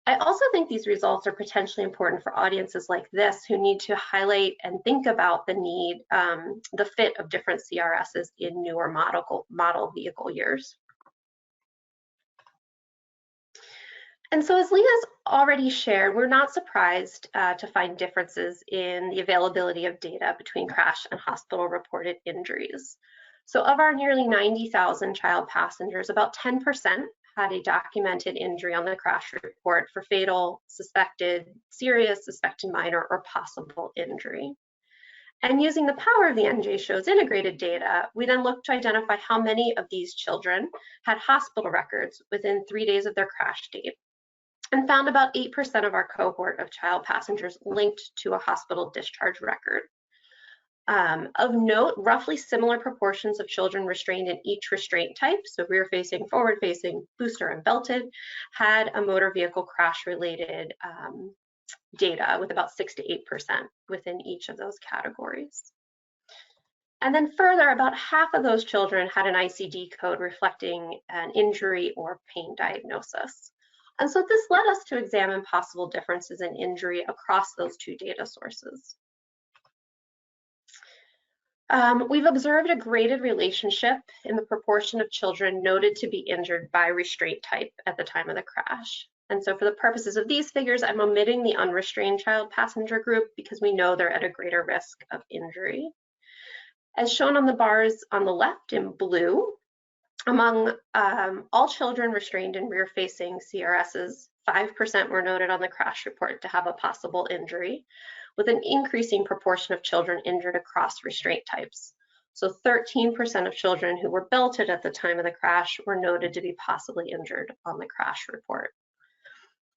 Speaker 2: I also think these results are potentially important for audiences like this who need to highlight and think about the need, the fit of different CRSs in newer model vehicle years. And so as Leah's already shared, we're not surprised to find differences in the availability of data between crash and hospital reported injuries. So of our nearly 90,000 child passengers, about 10% had a documented injury on the crash report for fatal, suspected, serious, suspected minor, or possible injury. And using the power of the NJ-SHO's integrated data, we then looked to identify how many of these children had hospital records within 3 days of their crash date, and found about 8% of our cohort of child passengers linked to a hospital discharge record. Of note, roughly similar proportions of children restrained in each restraint type, so rear-facing, forward-facing, booster, and belted, had a motor vehicle crash-related data with about 6 to 8% within each of those categories. And then further, about half of those children had an ICD code reflecting an injury or pain diagnosis. And so this led us to examine possible differences in injury across those two data sources. We've observed a graded relationship in the proportion of children noted to be injured by restraint type at the time of the crash. And so for the purposes of these figures, I'm omitting the unrestrained child passenger group because we know they're at a greater risk of injury. As shown on the bars on the left in blue, among all children restrained in rear-facing CRSs, 5% were noted on the crash report to have a possible injury, with an increasing proportion of children injured across restraint types. So 13% of children who were belted at the time of the crash were noted to be possibly injured on the crash report.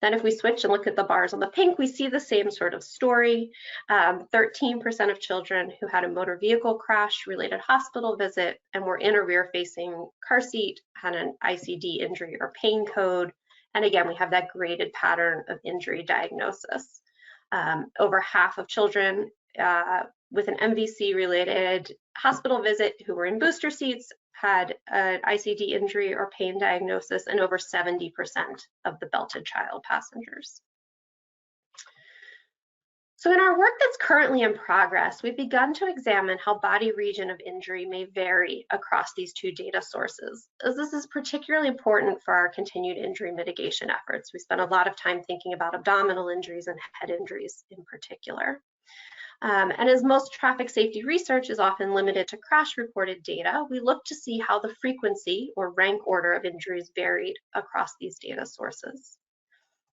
Speaker 2: Then if we switch and look at the bars on the pink, we see the same sort of story. 13% of children who had a motor vehicle crash related hospital visit and were in a rear-facing car seat had an ICD injury or pain code. And again, we have that graded pattern of injury diagnosis. Over half of children with an MVC related hospital visit who were in booster seats had an ICD injury or pain diagnosis, and over 70% of the belted child passengers. So in our work that's currently in progress, we've begun to examine how body region of injury may vary across these two data sources, as this is particularly important for our continued injury mitigation efforts. We spent a lot of time thinking about abdominal injuries and head injuries in particular. And as most traffic safety research is often limited to crash-reported data, we look to see how the frequency or rank order of injuries varied across these data sources.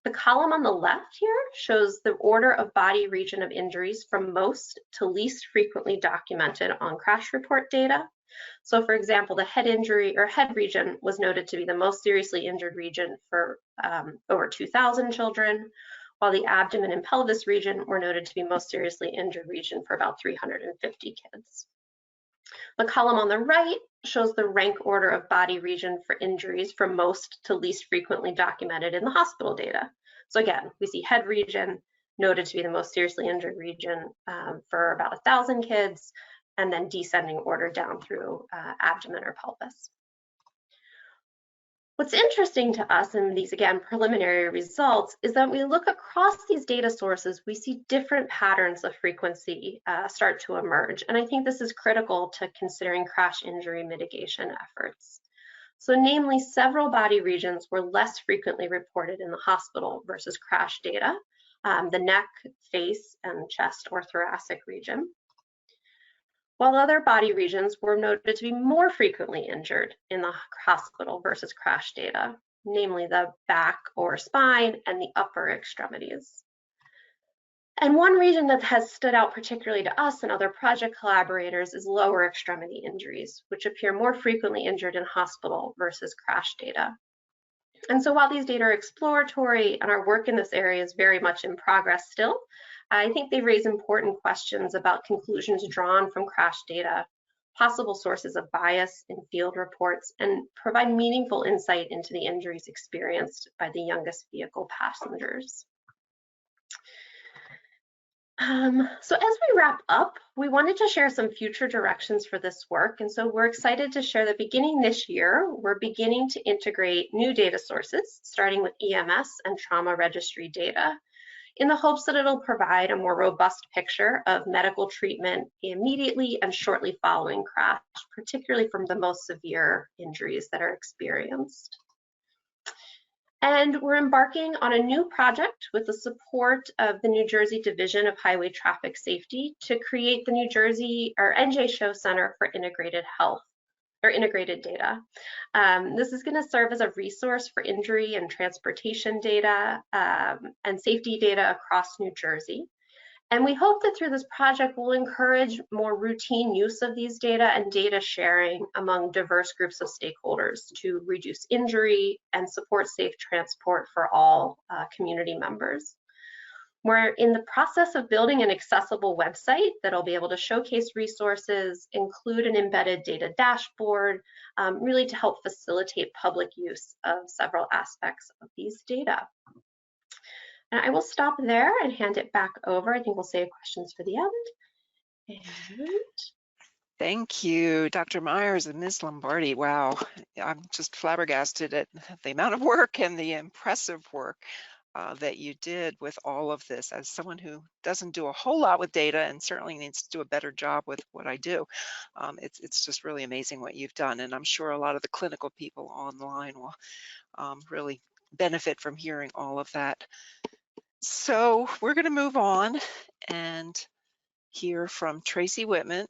Speaker 2: The column on the left here shows the order of body region of injuries from most to least frequently documented on crash report data. So for example, the head injury or head region was noted to be the most seriously injured region for over 2,000 children, while the abdomen and pelvis region were noted to be most seriously injured region for about 350 kids. The column on the right shows the rank order of body region for injuries from most to least frequently documented in the hospital data. So again, we see head region noted to be the most seriously injured region for about 1,000 kids, and then descending order down through abdomen or pelvis. What's interesting to us in these, again, preliminary results is that we look across these data sources, we see different patterns of frequency start to emerge. And I think this is critical to considering crash injury mitigation efforts. So namely, several body regions were less frequently reported in the hospital versus crash data, the neck, face, and chest or thoracic region, while other body regions were noted to be more frequently injured in the hospital versus crash data, namely the back or spine and the upper extremities. And one region that has stood out particularly to us and other project collaborators is lower extremity injuries, which appear more frequently injured in hospital versus crash data. And so while these data are exploratory and our work in this area is very much in progress still, I think they raise important questions about conclusions drawn from crash data, possible sources of bias in field reports, and provide meaningful insight into the injuries experienced by the youngest vehicle passengers. So as we wrap up, we wanted to share some future directions for this work. And so we're excited to share that beginning this year, we're beginning to integrate new data sources, starting with EMS and trauma registry data, in the hopes that it'll provide a more robust picture of medical treatment immediately and shortly following crash, particularly from the most severe injuries that are experienced. And we're embarking on a new project with the support of the New Jersey Division of Highway Traffic Safety to create the New Jersey or NJ-SHO Center for Integrated Health or Integrated Data. This is going to serve as a resource for injury and transportation data and safety data across New Jersey. And we hope that through this project, we'll encourage more routine use of these data and data sharing among diverse groups of stakeholders to reduce injury and support safe transport for all community members. We're in the process of building an accessible website that'll be able to showcase resources, include an embedded data dashboard, really to help facilitate public use of several aspects of these data. And I will stop there and hand it back over. I think we'll save questions for the end. And...
Speaker 1: Thank you, Dr. Myers and Ms. Lombardi. Wow, I'm just flabbergasted at the amount of work and the impressive work that you did with all of this. As someone who doesn't do a whole lot with data and certainly needs to do a better job with what I do, it's just really amazing what you've done. And I'm sure a lot of the clinical people online will really benefit from hearing all of that. So we're going to move on and hear from Tracy Whitman.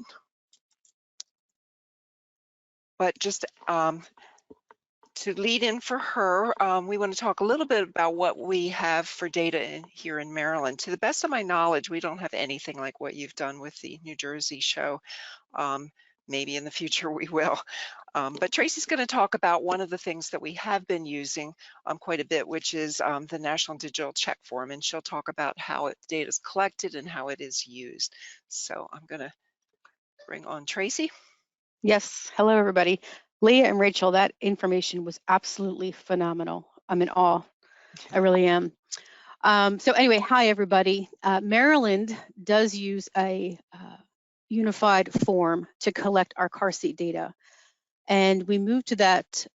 Speaker 1: But just to lead in for her, we want to talk a little bit about what we have for data here in Maryland. To the best of my knowledge, we don't have anything like what you've done with the New Jersey show. Maybe in the future we will. But Tracy's going to talk about one of the things that we have been using quite a bit, which is the National Digital Check Form, and she'll talk about how data is collected and how it is used. So I'm going to bring on Tracy.
Speaker 4: Yes, hello everybody. Leah and Rachel, that information was absolutely phenomenal. I'm in awe, I really am. So anyway, hi everybody. Maryland does use a unified form to collect our car seat data. And we moved to that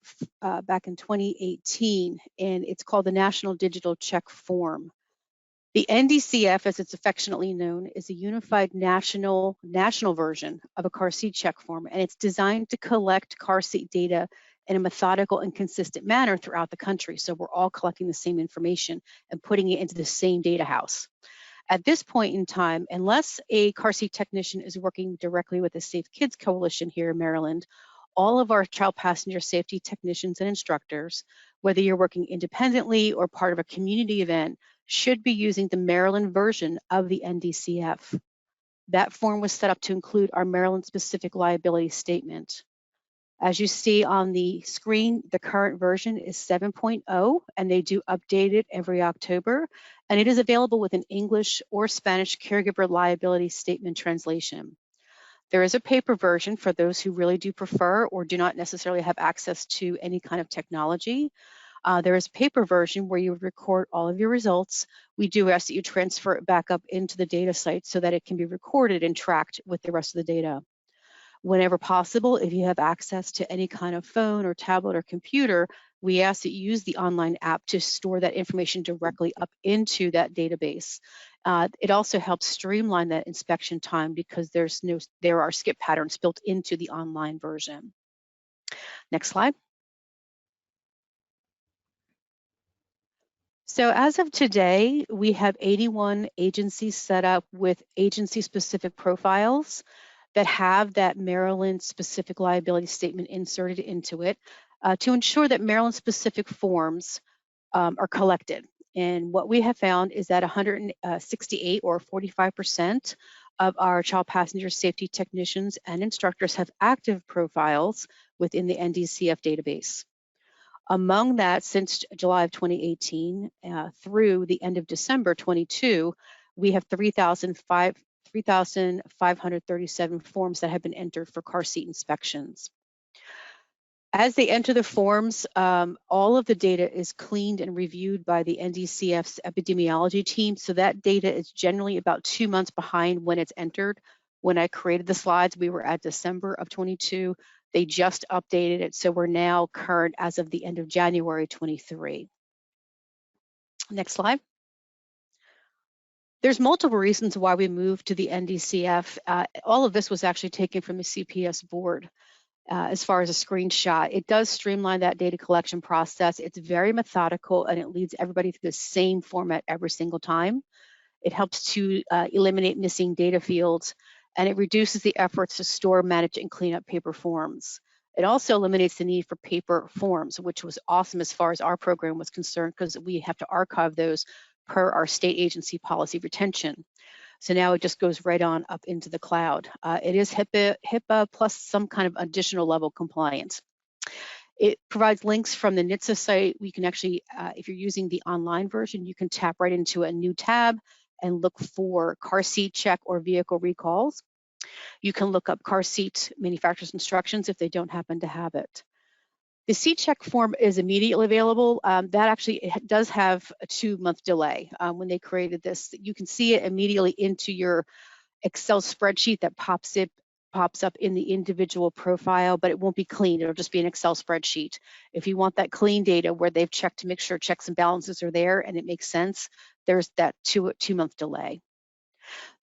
Speaker 4: back in 2018, and it's called the National Digital Check Form. The NDCF, as it's affectionately known, is a unified national version of a car seat check form, and it's designed to collect car seat data in a methodical and consistent manner throughout the country. So we're all collecting the same information and putting it into the same data house. At this point in time, unless a car seat technician is working directly with the Safe Kids Coalition here in Maryland, all of our child passenger safety technicians and instructors, whether you're working independently or part of a community event, should be using the Maryland version of the NDCF. That form was set up to include our Maryland specific liability statement. As you see on the screen, the current version is 7.0, and they do update it every October, and it is available with an English or Spanish caregiver liability statement translation. There is a paper version for those who really do prefer or do not necessarily have access to any kind of technology. There is a paper version where you would record all of your results. We do ask that you transfer it back up into the data site so that it can be recorded and tracked with the rest of the data. Whenever possible, if you have access to any kind of phone or tablet or computer, we ask that you use the online app to store that information directly up into that database. It also helps streamline that inspection time because there are skip patterns built into the online version. Next slide. So as of today, we have 81 agencies set up with agency-specific profiles that have that Maryland-specific liability statement inserted into it to ensure that Maryland-specific forms are collected. And what we have found is that 168 or 45% of our child passenger safety technicians and instructors have active profiles within the NDCF database. Among that, since July of 2018 through the end of December 22, we have 3,537 forms that have been entered for car seat inspections. As they enter the forms, all of the data is cleaned and reviewed by the NDCF's epidemiology team. So that data is generally about 2 months behind when it's entered. When I created the slides, we were at December of 22. They just updated it, so we're now current as of the end of January 23. Next slide. There's multiple reasons why we moved to the NDCF. All of this was actually taken from the CPS board. As far as a screenshot, it does streamline that data collection process. It's very methodical and it leads everybody through the same format every single time. It helps to eliminate missing data fields, and it reduces the efforts to store, manage, and clean up paper forms. It also eliminates the need for paper forms, which was awesome as far as our program was concerned because we have to archive those per our state agency policy retention. So now it just goes right on up into the cloud. It is HIPAA plus some kind of additional level compliance. It provides links from the NHTSA site. We can actually, if you're using the online version, you can tap right into a new tab and look for car seat check or vehicle recalls. You can look up car seat manufacturer's instructions if they don't happen to have it. The seat check form is immediately available. That actually does have a 2-month delay. When they created this, you can see it immediately into your Excel spreadsheet that pops up in the individual profile, but it won't be clean. It'll just be an Excel spreadsheet. If you want that clean data where they've checked to make sure checks and balances are there and it makes sense, there's that 2-month delay.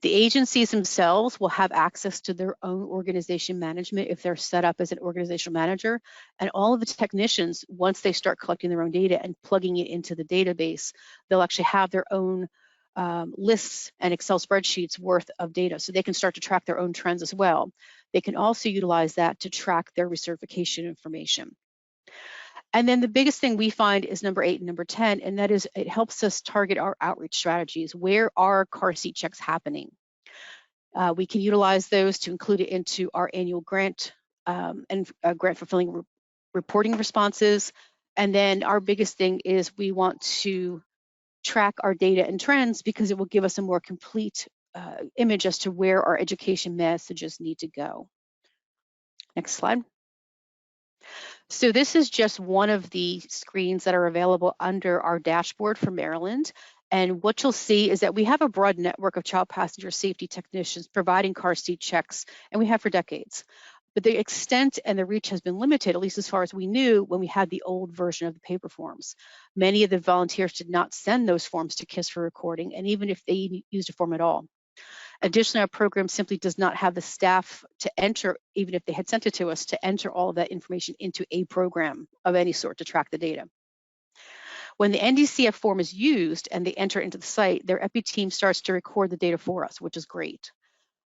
Speaker 4: The agencies themselves will have access to their own organization management if they're set up as an organizational manager, and all of the technicians, once they start collecting their own data and plugging it into the database, they'll actually have their own lists and Excel spreadsheets worth of data, so they can start to track their own trends as well. They can also utilize that to track their recertification information. And then the biggest thing we find is number 8 and number 10, and that is it helps us target our outreach strategies. Where are car seat checks happening? We can utilize those to include it into our annual grant and grant fulfilling reporting responses. And then our biggest thing is we want to track our data and trends because it will give us a more complete image as to where our education messages need to go. Next slide. So this is just one of the screens that are available under our dashboard for Maryland. And what you'll see is that we have a broad network of child passenger safety technicians providing car seat checks, and we have for decades. but the extent and the reach has been limited, at least as far as we knew when we had the old version of the paper forms. Many of the volunteers did not send those forms to KISS for recording, and even if they used a form at all. Additionally, our program simply does not have the staff to enter, even if they had sent it to us, to enter all of that information into a program of any sort to track the data. When the NDCF form is used and they enter into the site, their EPI team starts to record the data for us, which is great.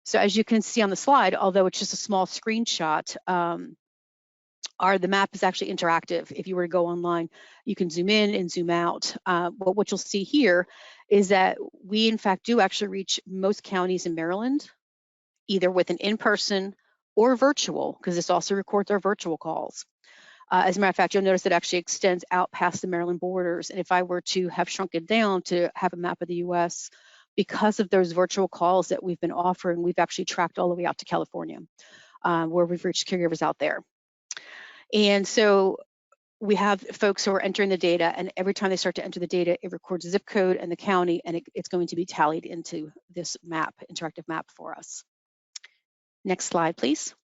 Speaker 4: So as you can see on the slide, although it's just a small screenshot, the map is actually interactive. If you were to go online, you can zoom in and zoom out. But what you'll see here is that we, in fact, do actually reach most counties in Maryland, either with an in-person or virtual, because this also records our virtual calls. As a matter of fact, you'll notice it actually extends out past the Maryland borders. And if I were to have shrunk it down to have a map of the US, because of those virtual calls that we've been offering, we've actually tracked all the way out to California, where we've reached caregivers out there. And so we have folks who are entering the data, and every time they start to enter the data, it records the zip code and the county, and it's going to be tallied into this map, interactive map for us. Next slide, please.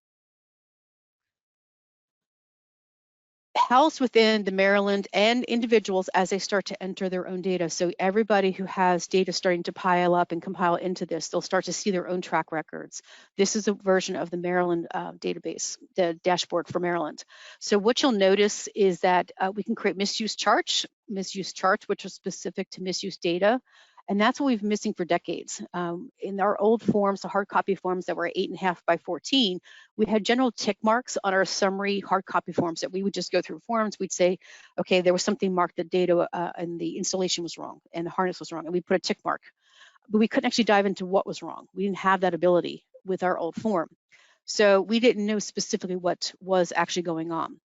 Speaker 4: Housed within the Maryland and individuals as they start to enter their own data. So everybody who has data starting to pile up and compile into this, they'll start to see their own track records. This is a version of the Maryland database, the dashboard for Maryland. So what you'll notice is that we can create misuse charts, which are specific to misuse data. And that's what we've been missing for decades. In our old forms, the hard copy forms that were 8.5 by 14, we had general tick marks on our summary hard copy forms that we would just go through forms. We'd say, okay, there was something marked that data and the installation was wrong and the harness was wrong, and we put a tick mark. But we couldn't actually dive into what was wrong. We didn't have that ability with our old form. So we didn't know specifically what was actually going on.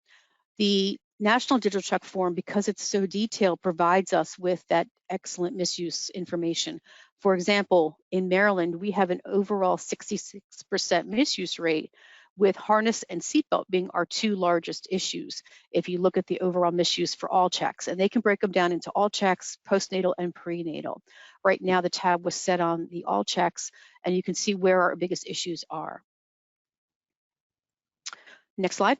Speaker 4: The National Digital Check form, because it's so detailed, provides us with that excellent misuse information. For example, in Maryland, we have an overall 66% misuse rate, with harness and seatbelt being our two largest issues if you look at the overall misuse for all checks. And they can break them down into all checks, postnatal and prenatal. Right now, the tab was set on the all checks, and you can see where our biggest issues are. Next slide.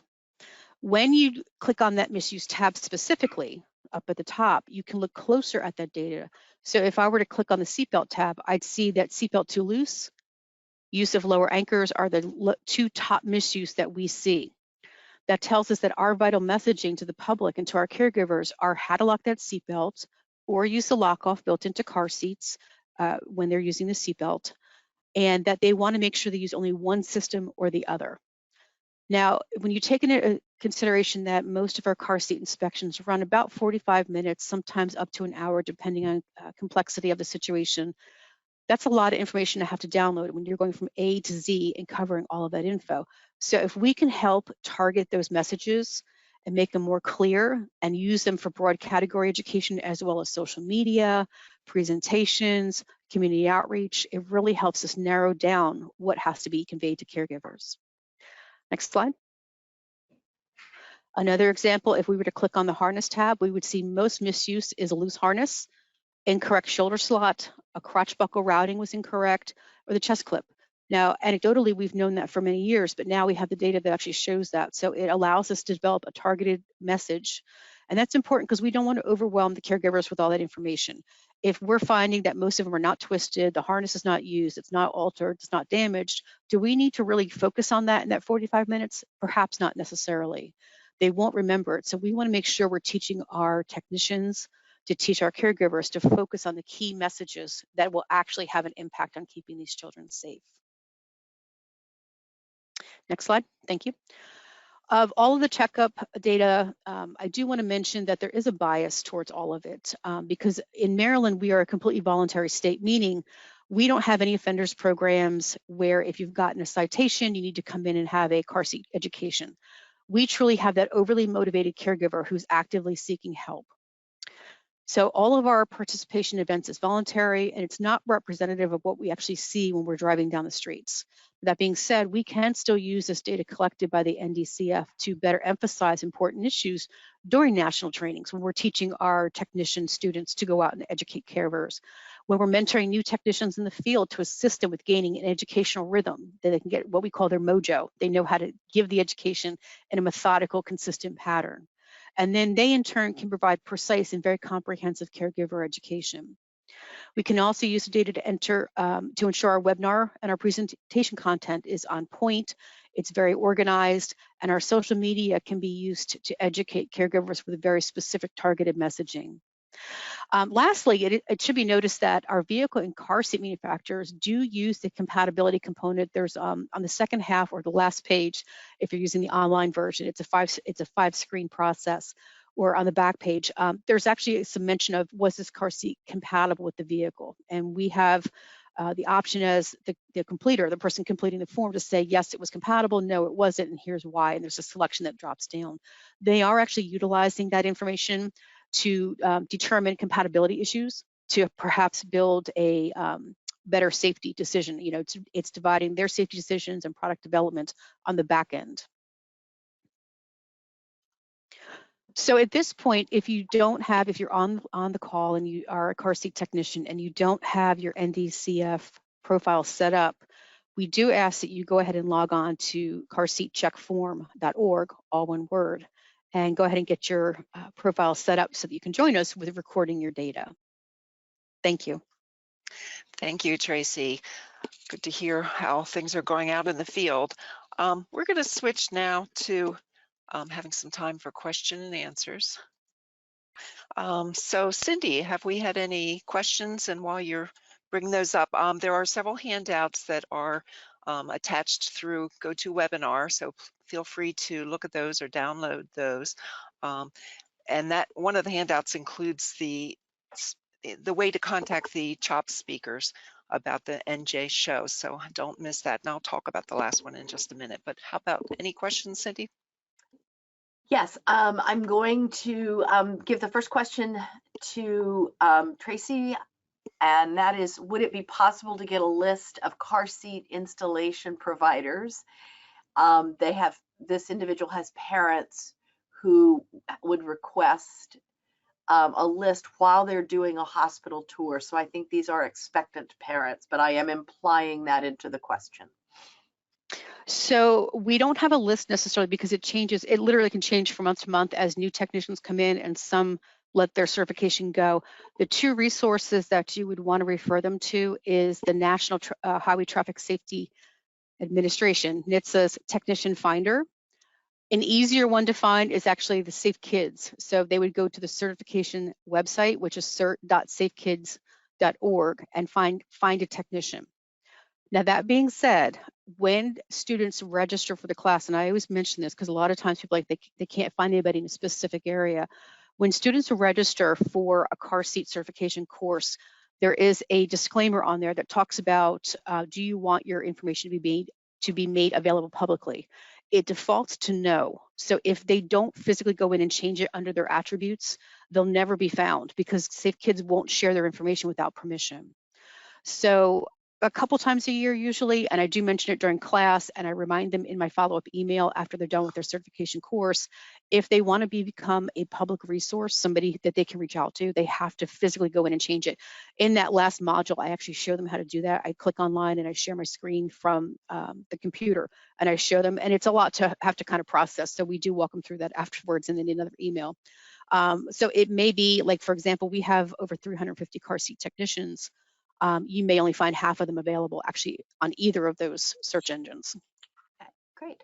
Speaker 4: When you click on that misuse tab specifically up at the top, you can look closer at that data. So if I were to click on the seatbelt tab, I'd see that seatbelt too loose, use of lower anchors are the two top misuse that we see. That tells us that our vital messaging to the public and to our caregivers are how to lock that seatbelt or use the lock off built into car seats when they're using the seatbelt, and that they want to make sure they use only one system or the other. Now, when you take into consideration that most of our car seat inspections run about 45 minutes, sometimes up to an hour, depending on complexity of the situation, that's a lot of information to have to download when you're going from A to Z and covering all of that info. So if we can help target those messages and make them more clear and use them for broad category education as well as social media, presentations, community outreach, it really helps us narrow down what has to be conveyed to caregivers. Next slide. Another example, if we were to click on the harness tab, we would see most misuse is a loose harness, incorrect shoulder slot, a crotch buckle routing was incorrect, or the chest clip. Now, anecdotally, we've known that for many years, but now we have the data that actually shows that. So it allows us to develop a targeted message. And that's important because we don't want to overwhelm the caregivers with all that information. If we're finding that most of them are not twisted, the harness is not used, it's not altered, it's not damaged, do we need to really focus on that in that 45 minutes? Perhaps not necessarily. They won't remember it. So we want to make sure we're teaching our technicians to teach our caregivers to focus on the key messages that will actually have an impact on keeping these children safe. Next slide, thank you. Of all of the checkup data, I do want to mention that there is a bias towards all of it because in Maryland, we are a completely voluntary state, meaning we don't have any offenders programs where if you've gotten a citation, you need to come in and have a car seat education. We truly have that overly motivated caregiver who's actively seeking help. So all of our participation events is voluntary, and it's not representative of what we actually see when we're driving down the streets. That being said, we can still use this data collected by the NDCF to better emphasize important issues during national trainings when we're teaching our technician students to go out and educate caregivers, when we're mentoring new technicians in the field to assist them with gaining an educational rhythm that they can get what we call their mojo. They know how to give the education in a methodical, consistent pattern. And then they in turn can provide precise and very comprehensive caregiver education. We can also use the data to ensure our webinar and our presentation content is on point, it's very organized, and our social media can be used to educate caregivers with very specific targeted messaging. Lastly, it should be noticed that our vehicle and car seat manufacturers do use the compatibility component. There's on the second half or the last page, if you're using the online version, it's a five screen process. Or on the back page, there's actually some mention of, was this car seat compatible with the vehicle? And we have the option as the completer, the person completing the form, to say, yes, it was compatible, no, it wasn't, and here's why, and there's a selection that drops down. They are actually utilizing that information to determine compatibility issues, to perhaps build a better safety decision. You know, it's dividing their safety decisions and product development on the back end. So at this point, if you're on the call and you are a car seat technician and you don't have your NDCF profile set up, we do ask that you go ahead and log on to carseatcheckform.org, all one word, and go ahead and get your profile set up so that you can join us with recording your data. Thank you.
Speaker 1: Thank you, Tracy. Good to hear how things are going out in the field. We're going to switch now to having some time for question and answers. So Cindy, have we had any questions? And while you're bringing those up, there are several handouts that are attached through GoToWebinar, so feel free to look at those or download those. And that one of the handouts includes the way to contact the CHOP speakers about the NJ-SHO, so don't miss that. And I'll talk about the last one in just a minute. But how about any questions, Cindy?
Speaker 5: Yes, I'm going to give the first question to Tracy, and that is, would it be possible to get a list of car seat installation providers? This individual has parents who would request a list while they're doing a hospital tour. So I think these are expectant parents, but I am implying that into the question.
Speaker 4: So we don't have a list necessarily because it changes. It literally can change from month to month as new technicians come in and some let their certification go. The two resources that you would want to refer them to is the National Highway Traffic Safety Administration, NHTSA's Technician Finder. An easier one to find is actually the Safe Kids. So they would go to the certification website, which is cert.safekids.org, and find a technician. Now, that being said, when students register for the class, and I always mention this because a lot of times people they can't find anybody in a specific area. When students register for a car seat certification course, there is a disclaimer on there that talks about, do you want your information to be made available publicly? It defaults to no. So if they don't physically go in and change it under their attributes, they'll never be found because Safe Kids won't share their information without permission. So a couple times a year usually, and I do mention it during class, and I remind them in my follow-up email after they're done with their certification course, if they want to become a public resource, somebody that they can reach out to, they have to physically go in and change it. In that last module, I actually show them how to do that. I click online and I share my screen from the computer and I show them, and it's a lot to have to kind of process. So we do walk them through that afterwards and then another email. So it may be like, for example, we have over 350 car seat technicians. You may only find half of them available actually on either of those search engines.
Speaker 5: Okay, great.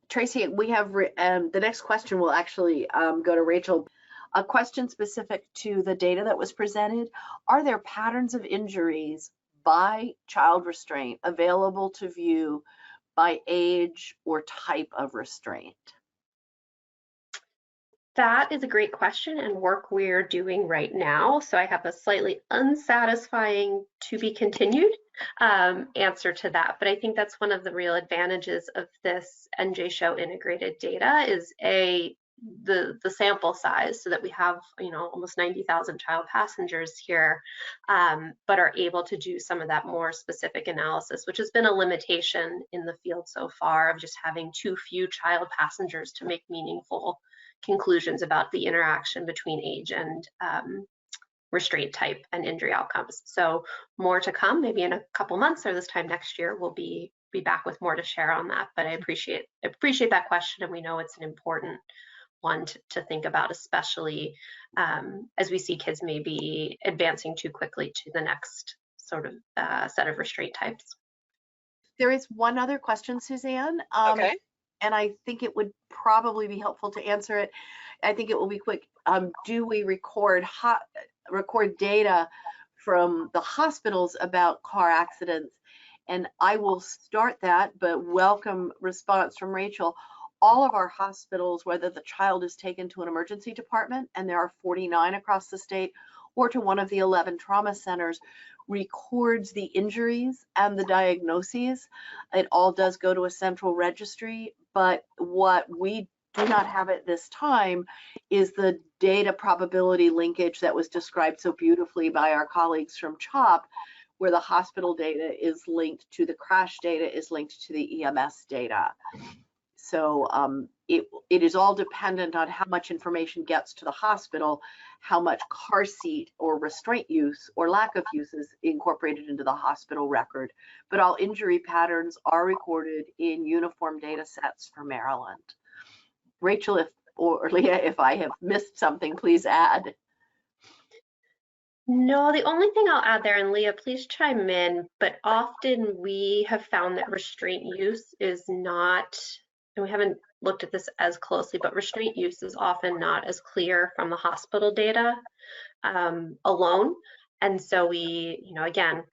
Speaker 5: Tracy, we have the next question will actually go to Rachel. A question specific to the data that was presented. Are there patterns of injuries by child restraint available to view by age or type of restraint?
Speaker 2: That is a great question and work we're doing right now. So I have a slightly unsatisfying to be continued answer to that. But I think that's one of the real advantages of this NJ-SHO integrated data is the sample size so that we have, you know, almost 90,000 child passengers here, but are able to do some of that more specific analysis, which has been a limitation in the field so far of just having too few child passengers to make meaningful conclusions about the interaction between age and restraint type and injury outcomes. So more to come, maybe in a couple months or this time next year, we'll be back with more to share on that. But I appreciate that question, and we know it's an important one to think about, especially as we see kids maybe advancing too quickly to the next sort of set of restraint types.
Speaker 5: There is one other question, Suzanne.
Speaker 1: Okay.
Speaker 5: And I think it would probably be helpful to answer it. I think it will be quick. Do we record data from the hospitals about car accidents? And I will start that, but welcome response from Rachel. All of our hospitals, whether the child is taken to an emergency department, and there are 49 across the state, or to one of the 11 trauma centers, records the injuries and the diagnoses. It all does go to a central registry, but what we do not have at this time is the data probability linkage that was described so beautifully by our colleagues from CHOP, where the hospital data is linked to the crash data, is linked to the EMS data. So it is all dependent on how much information gets to the hospital, how much car seat or restraint use or lack of use is incorporated into the hospital record. But all injury patterns are recorded in uniform data sets for Maryland. Rachel or Leah, if I have missed something, please add.
Speaker 2: No, the only thing I'll add there, and Leah, please chime in, but often we have found that restraint use is not, and we haven't looked at this as closely, but restraint use is often not as clear from the hospital data alone. And so we, you know, again,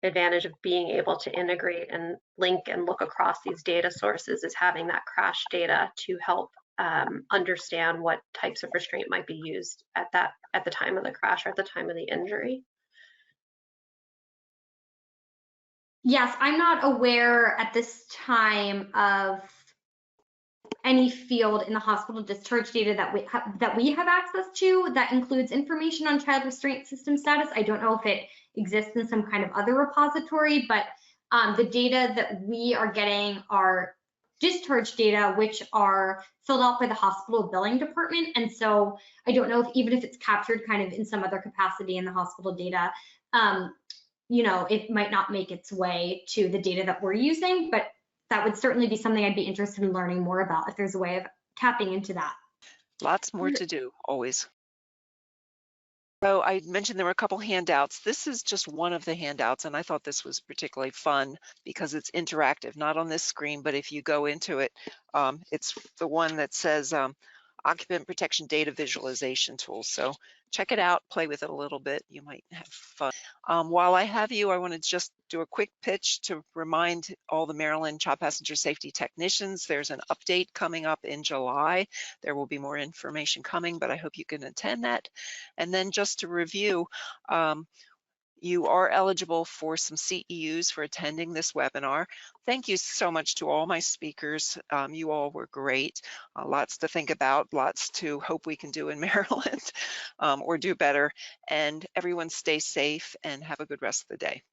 Speaker 2: advantage of being able to integrate and link and look across these data sources is having that crash data to help understand what types of restraint might be used at the time of the crash or at the time of the injury.
Speaker 3: Yes, I'm not aware at this time of any field in the hospital discharge data that we have access to that includes information on child restraint system status. I don't know if it exists in some kind of other repository, but the data that we are getting are discharge data, which are filled out by the hospital billing department. And so I don't know if even if it's captured kind of in some other capacity in the hospital data, you know, it might not make its way to the data that we're using, but that would certainly be something I'd be interested in learning more about if there's a way of tapping into that.
Speaker 1: Lots more to do, always. So I mentioned there were a couple handouts. This is just one of the handouts, and I thought this was particularly fun because it's interactive, not on this screen, but if you go into it, it's the one that says Occupant Protection Data Visualization Tool. So check it out, play with it a little bit. You might have fun. While I have you, I want to just do a quick pitch to remind all the Maryland child passenger safety technicians there's an update coming up in July. There will be more information coming, but I hope you can attend that. And then just to review, you are eligible for some CEUs for attending this webinar. Thank you so much to all my speakers. You all were great. Lots to think about, lots to hope we can do in Maryland or do better. And everyone stay safe and have a good rest of the day.